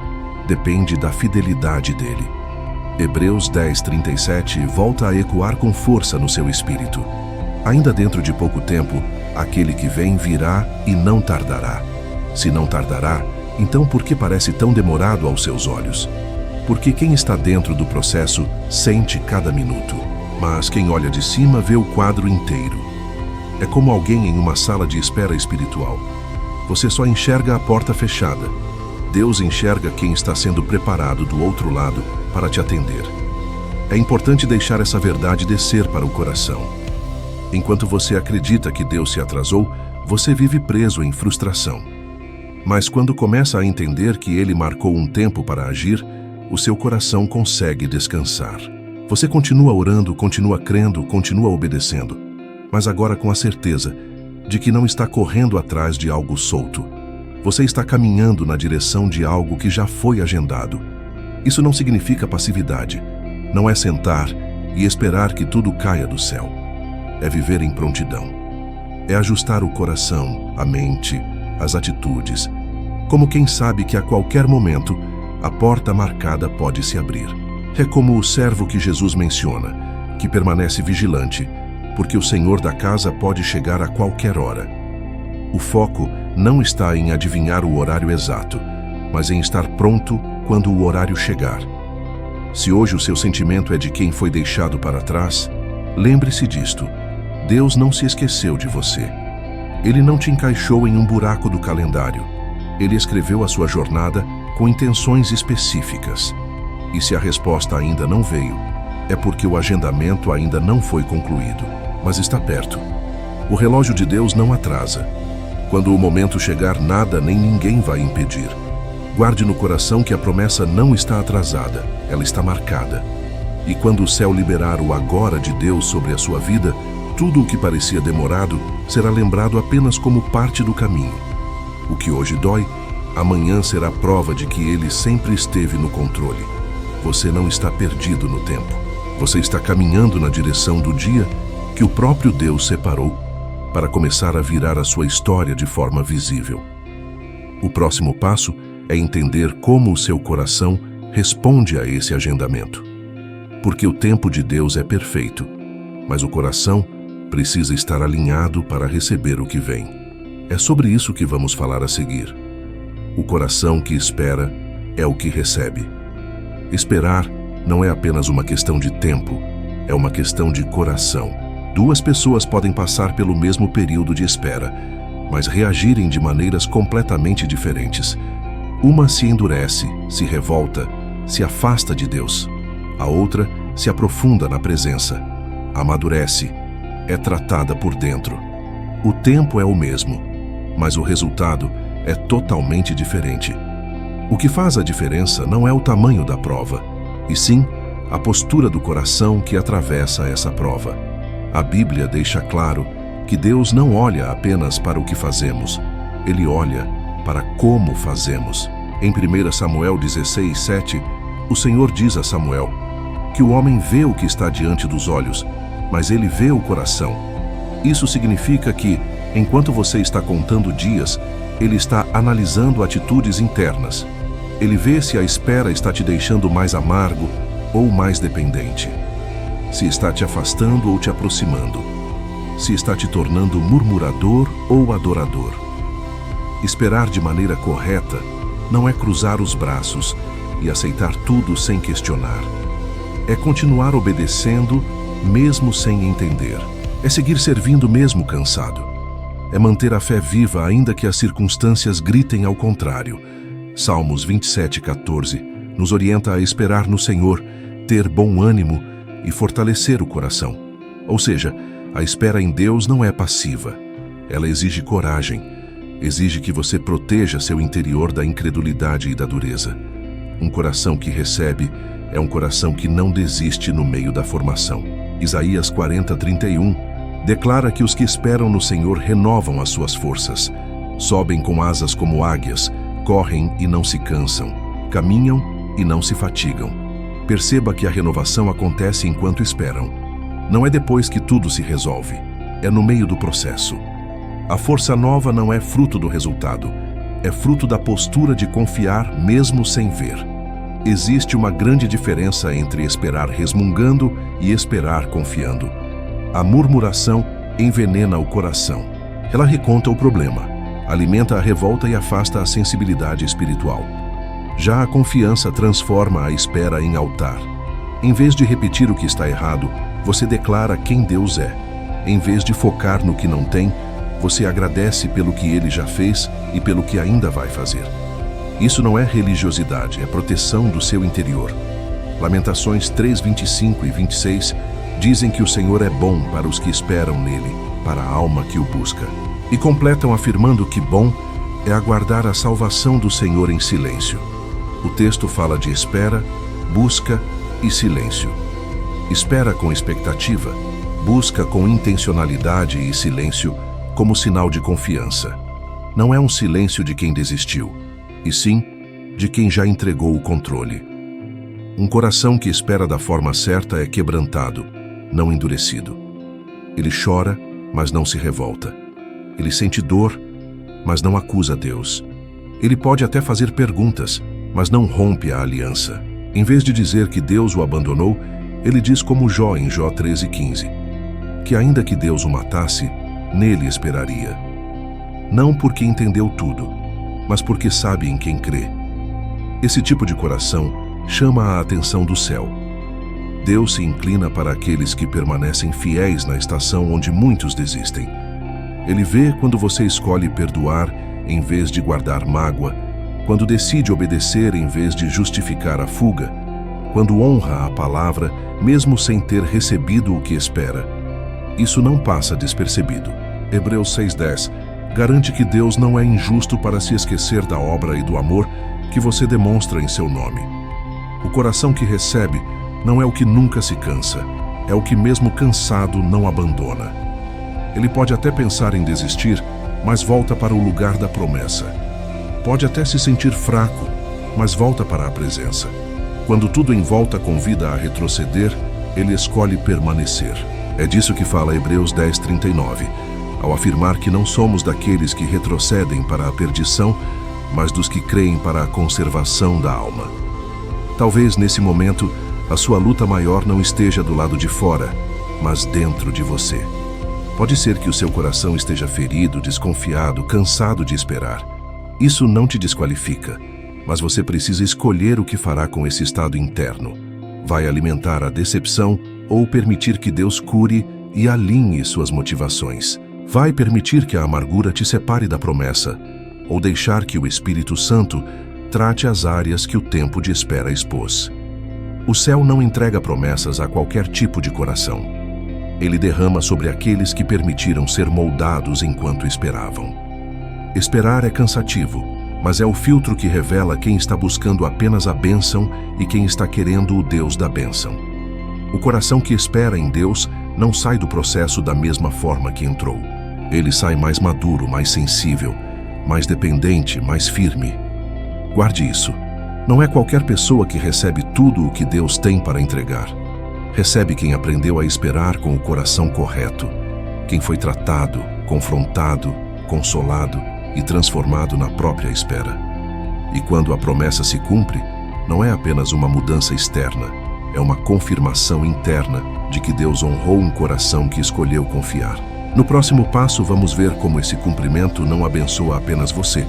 depende da fidelidade dele. Hebreus 10:37 volta a ecoar com força no seu espírito. Ainda dentro de pouco tempo, aquele que vem virá e não tardará. Se não tardará, então por que parece tão demorado aos seus olhos? Porque quem está dentro do processo sente cada minuto, mas quem olha de cima vê o quadro inteiro. É como alguém em uma sala de espera espiritual. Você só enxerga a porta fechada, Deus enxerga quem está sendo preparado do outro lado para te atender. É importante deixar essa verdade descer para o coração. Enquanto você acredita que Deus se atrasou, você vive preso em frustração. Mas quando começa a entender que Ele marcou um tempo para agir, o seu coração consegue descansar. Você continua orando, continua crendo, continua obedecendo, mas agora com a certeza de que não está correndo atrás de algo solto. Você está caminhando na direção de algo que já foi agendado. Isso não significa passividade. Não é sentar e esperar que tudo caia do céu. É viver em prontidão. É ajustar o coração, a mente, as atitudes, como quem sabe que a qualquer momento a porta marcada pode se abrir. É como o servo que Jesus menciona, que permanece vigilante, porque o Senhor da casa pode chegar a qualquer hora. O foco não está em adivinhar o horário exato, mas em estar pronto quando o horário chegar. Se hoje o seu sentimento é de quem foi deixado para trás, lembre-se disto: Deus não se esqueceu de você. Ele não te encaixou em um buraco do calendário. Ele escreveu a sua jornada com intenções específicas. E se a resposta ainda não veio, é porque o agendamento ainda não foi concluído, mas está perto. O relógio de Deus não atrasa. Quando o momento chegar, nada nem ninguém vai impedir. Guarde no coração que a promessa não está atrasada, ela está marcada. E quando o céu liberar o agora de Deus sobre a sua vida, tudo o que parecia demorado será lembrado apenas como parte do caminho. O que hoje dói, amanhã será prova de que Ele sempre esteve no controle. Você não está perdido no tempo. Você está caminhando na direção do dia que o próprio Deus separou para começar a virar a sua história de forma visível. O próximo passo é entender como o seu coração responde a esse agendamento. Porque o tempo de Deus é perfeito, mas o coração precisa estar alinhado para receber o que vem. É sobre isso que vamos falar a seguir. O coração que espera é o que recebe. Esperar não é apenas uma questão de tempo, é uma questão de coração. Duas pessoas podem passar pelo mesmo período de espera, mas reagirem de maneiras completamente diferentes. Uma se endurece, se revolta, se afasta de Deus. A outra se aprofunda na presença, amadurece, é tratada por dentro. O tempo é o mesmo, mas o resultado é totalmente diferente. O que faz a diferença não é o tamanho da prova, e sim a postura do coração que atravessa essa prova. A Bíblia deixa claro que Deus não olha apenas para o que fazemos, Ele olha para como fazemos. Em 1 Samuel 16:7, o Senhor diz a Samuel que o homem vê o que está diante dos olhos, mas ele vê o coração. Isso significa que, enquanto você está contando dias, Ele está analisando atitudes internas. Ele vê se a espera está te deixando mais amargo ou mais dependente. Se está te afastando ou te aproximando. Se está te tornando murmurador ou adorador. Esperar de maneira correta não é cruzar os braços e aceitar tudo sem questionar. É continuar obedecendo mesmo sem entender. É seguir servindo mesmo cansado. É manter a fé viva ainda que as circunstâncias gritem ao contrário. Salmos 27:14 nos orienta a esperar no Senhor, ter bom ânimo e fortalecer o coração. Ou seja, a espera em Deus não é passiva. Ela exige coragem, exige que você proteja seu interior da incredulidade e da dureza. Um coração que recebe é um coração que não desiste no meio da formação. Isaías 40:31 declara que os que esperam no Senhor renovam as suas forças, sobem com asas como águias, correm e não se cansam, caminham e não se fatigam. Perceba que a renovação acontece enquanto esperam. Não é depois que tudo se resolve, é no meio do processo. A força nova não é fruto do resultado, é fruto da postura de confiar mesmo sem ver. Existe uma grande diferença entre esperar resmungando e esperar confiando. A murmuração envenena o coração. Ela reconta o problema, alimenta a revolta e afasta a sensibilidade espiritual. Já a confiança transforma a espera em altar. Em vez de repetir o que está errado, você declara quem Deus é. Em vez de focar no que não tem, você agradece pelo que Ele já fez e pelo que ainda vai fazer. Isso não é religiosidade, é proteção do seu interior. Lamentações 3, 25 e 26 dizem que o Senhor é bom para os que esperam nele, para a alma que o busca. E completam afirmando que bom é aguardar a salvação do Senhor em silêncio. O texto fala de espera, busca e silêncio. Espera com expectativa, busca com intencionalidade e silêncio como sinal de confiança. Não é um silêncio de quem desistiu, e sim de quem já entregou o controle. Um coração que espera da forma certa é quebrantado, não endurecido. Ele chora, mas não se revolta. Ele sente dor, mas não acusa Deus. Ele pode até fazer perguntas, mas não rompe a aliança. Em vez de dizer que Deus o abandonou, ele diz como Jó em Jó 13:15, que ainda que Deus o matasse, nele esperaria. Não porque entendeu tudo, mas porque sabe em quem crê. Esse tipo de coração chama a atenção do céu. Deus se inclina para aqueles que permanecem fiéis na estação onde muitos desistem. Ele vê quando você escolhe perdoar em vez de guardar mágoa, quando decide obedecer em vez de justificar a fuga, quando honra a palavra mesmo sem ter recebido o que espera. Isso não passa despercebido. Hebreus 6:10 garante que Deus não é injusto para se esquecer da obra e do amor que você demonstra em seu nome. O coração que recebe não é o que nunca se cansa, é o que mesmo cansado não abandona. Ele pode até pensar em desistir, mas volta para o lugar da promessa. Pode até se sentir fraco, mas volta para a presença. Quando tudo em volta convida a retroceder, ele escolhe permanecer. É disso que fala Hebreus 10:39, ao afirmar que não somos daqueles que retrocedem para a perdição, mas dos que creem para a conservação da alma. Talvez nesse momento a sua luta maior não esteja do lado de fora, mas dentro de você. Pode ser que o seu coração esteja ferido, desconfiado, cansado de esperar. Isso não te desqualifica, mas você precisa escolher o que fará com esse estado interno. Vai alimentar a decepção ou permitir que Deus cure e alinhe suas motivações? Vai permitir que a amargura te separe da promessa ou deixar que o Espírito Santo trate as áreas que o tempo de espera expôs? O céu não entrega promessas a qualquer tipo de coração. Ele derrama sobre aqueles que permitiram ser moldados enquanto esperavam. Esperar é cansativo, mas é o filtro que revela quem está buscando apenas a bênção e quem está querendo o Deus da bênção. O coração que espera em Deus não sai do processo da mesma forma que entrou. Ele sai mais maduro, mais sensível, mais dependente, mais firme. Guarde isso. Não é qualquer pessoa que recebe tudo o que Deus tem para entregar. Recebe quem aprendeu a esperar com o coração correto, quem foi tratado, confrontado, consolado e transformado na própria espera. E quando a promessa se cumpre, não é apenas uma mudança externa, é uma confirmação interna de que Deus honrou um coração que escolheu confiar. No próximo passo, vamos ver como esse cumprimento não abençoa apenas você,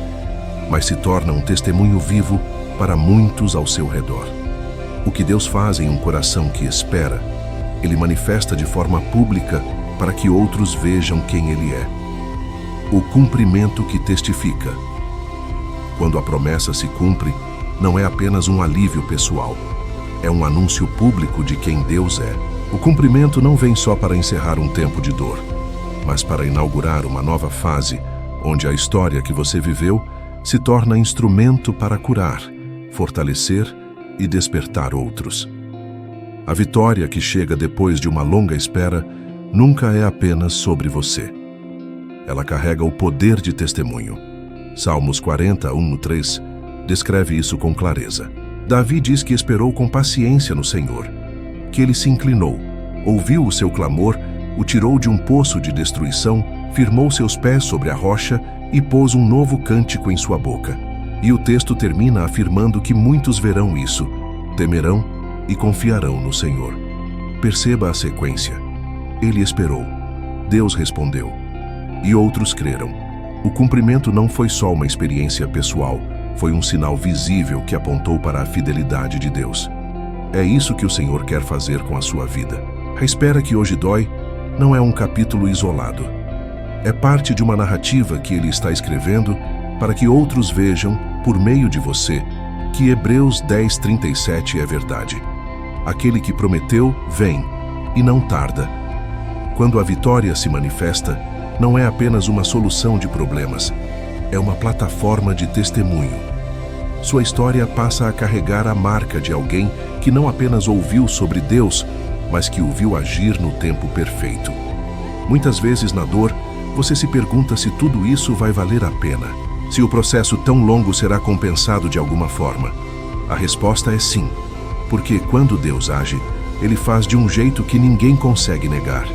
mas se torna um testemunho vivo para muitos ao seu redor. O que Deus faz em um coração que espera, Ele manifesta de forma pública para que outros vejam quem Ele é. O cumprimento que testifica. Quando a promessa se cumpre, não é apenas um alívio pessoal, é um anúncio público de quem Deus é. O cumprimento não vem só para encerrar um tempo de dor, mas para inaugurar uma nova fase, onde a história que você viveu se torna instrumento para curar, fortalecer e despertar outros. A vitória que chega depois de uma longa espera nunca é apenas sobre você. Ela carrega o poder de testemunho. Salmos 40:1-3 descreve isso com clareza. Davi diz que esperou com paciência no Senhor, que ele se inclinou, ouviu o seu clamor, o tirou de um poço de destruição, firmou seus pés sobre a rocha e pôs um novo cântico em sua boca. E o texto termina afirmando que muitos verão isso, temerão e confiarão no Senhor. Perceba a sequência. Ele esperou. Deus respondeu. E outros creram. O cumprimento não foi só uma experiência pessoal, foi um sinal visível que apontou para a fidelidade de Deus. É isso que o Senhor quer fazer com a sua vida. A espera que hoje dói não é um capítulo isolado. É parte de uma narrativa que Ele está escrevendo para que outros vejam por meio de você, que Hebreus 10:37 é verdade. Aquele que prometeu, vem, e não tarda. Quando a vitória se manifesta, não é apenas uma solução de problemas, é uma plataforma de testemunho. Sua história passa a carregar a marca de alguém que não apenas ouviu sobre Deus, mas que o viu agir no tempo perfeito. Muitas vezes na dor, você se pergunta se tudo isso vai valer a pena, se o processo tão longo será compensado de alguma forma. A resposta é sim, porque quando Deus age, Ele faz de um jeito que ninguém consegue negar.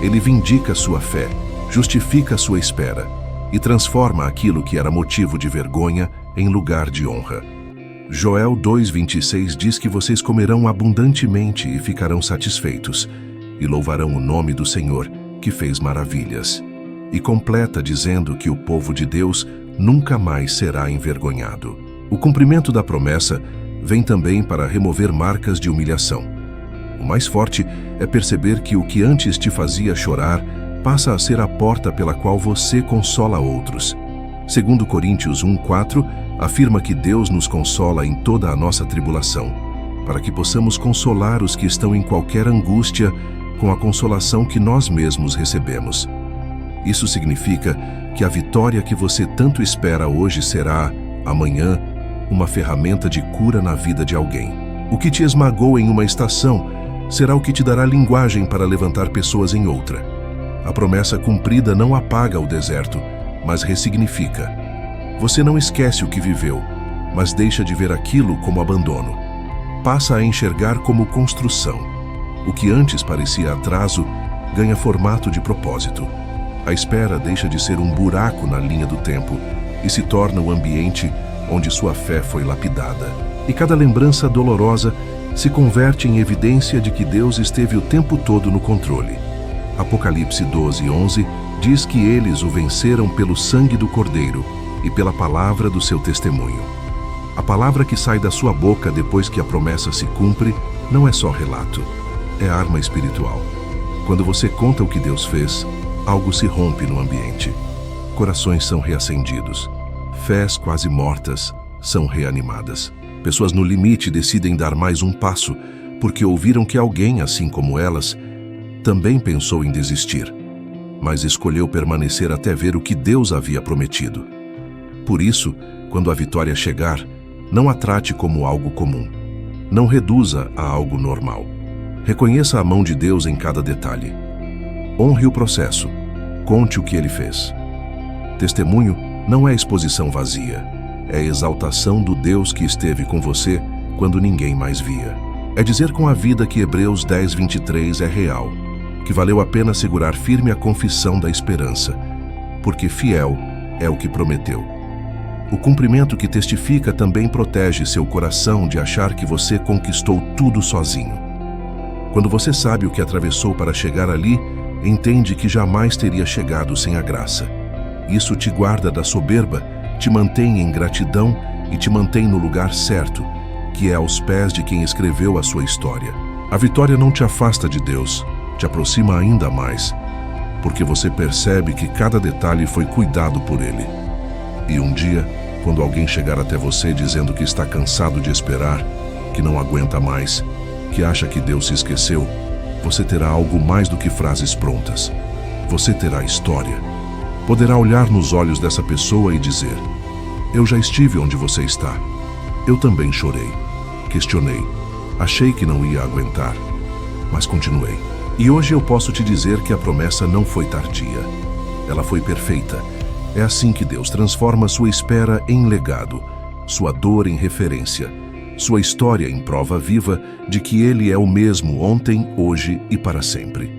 Ele vindica sua fé, justifica sua espera e transforma aquilo que era motivo de vergonha em lugar de honra. Joel 2:26 diz que vocês comerão abundantemente e ficarão satisfeitos, e louvarão o nome do Senhor, que fez maravilhas. E completa dizendo que o povo de Deus nunca mais será envergonhado. O cumprimento da promessa vem também para remover marcas de humilhação. O mais forte é perceber que o que antes te fazia chorar passa a ser a porta pela qual você consola outros. Segundo Coríntios 1:4, afirma que Deus nos consola em toda a nossa tribulação, para que possamos consolar os que estão em qualquer angústia com a consolação que nós mesmos recebemos. Isso significa que a vitória que você tanto espera hoje será, amanhã, uma ferramenta de cura na vida de alguém. O que te esmagou em uma estação será o que te dará linguagem para levantar pessoas em outra. A promessa cumprida não apaga o deserto, mas ressignifica. Você não esquece o que viveu, mas deixa de ver aquilo como abandono. Passa a enxergar como construção. O que antes parecia atraso ganha formato de propósito. A espera deixa de ser um buraco na linha do tempo e se torna o ambiente onde sua fé foi lapidada. E cada lembrança dolorosa se converte em evidência de que Deus esteve o tempo todo no controle. Apocalipse 12:11 diz que eles o venceram pelo sangue do Cordeiro e pela palavra do seu testemunho. A palavra que sai da sua boca depois que a promessa se cumpre não é só relato, é arma espiritual. Quando você conta o que Deus fez, algo se rompe no ambiente. Corações são reacendidos. Fés quase mortas são reanimadas. Pessoas no limite decidem dar mais um passo, porque ouviram que alguém, assim como elas, também pensou em desistir, mas escolheu permanecer até ver o que Deus havia prometido. Por isso, quando a vitória chegar, não a trate como algo comum. Não reduza a algo normal. Reconheça a mão de Deus em cada detalhe. Honre o processo. Conte o que Ele fez. Testemunho não é exposição vazia. É exaltação do Deus que esteve com você quando ninguém mais via. É dizer com a vida que Hebreus 10:23 é real, que valeu a pena segurar firme a confissão da esperança, porque fiel é o que prometeu. O cumprimento que testifica também protege seu coração de achar que você conquistou tudo sozinho. Quando você sabe o que atravessou para chegar ali, entende que jamais teria chegado sem a graça. Isso te guarda da soberba, te mantém em gratidão e te mantém no lugar certo, que é aos pés de quem escreveu a sua história. A vitória não te afasta de Deus, te aproxima ainda mais, porque você percebe que cada detalhe foi cuidado por Ele. E um dia, quando alguém chegar até você dizendo que está cansado de esperar, que não aguenta mais, que acha que Deus se esqueceu, você terá algo mais do que frases prontas. Você terá história. Poderá olhar nos olhos dessa pessoa e dizer: eu já estive onde você está. Eu também chorei, questionei, achei que não ia aguentar, mas continuei. E hoje eu posso te dizer que a promessa não foi tardia. Ela foi perfeita. É assim que Deus transforma sua espera em legado, sua dor em referência, sua história em prova viva de que Ele é o mesmo ontem, hoje e para sempre.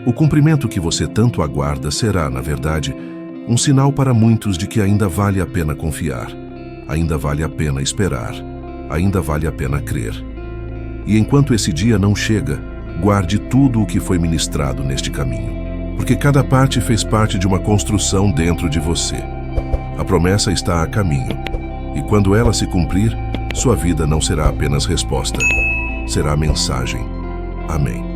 O cumprimento que você tanto aguarda será, na verdade, um sinal para muitos de que ainda vale a pena confiar, ainda vale a pena esperar, ainda vale a pena crer. E enquanto esse dia não chega, guarde tudo o que foi ministrado neste caminho, porque cada parte fez parte de uma construção dentro de você. A promessa está a caminho, e quando ela se cumprir, sua vida não será apenas resposta, será mensagem. Amém.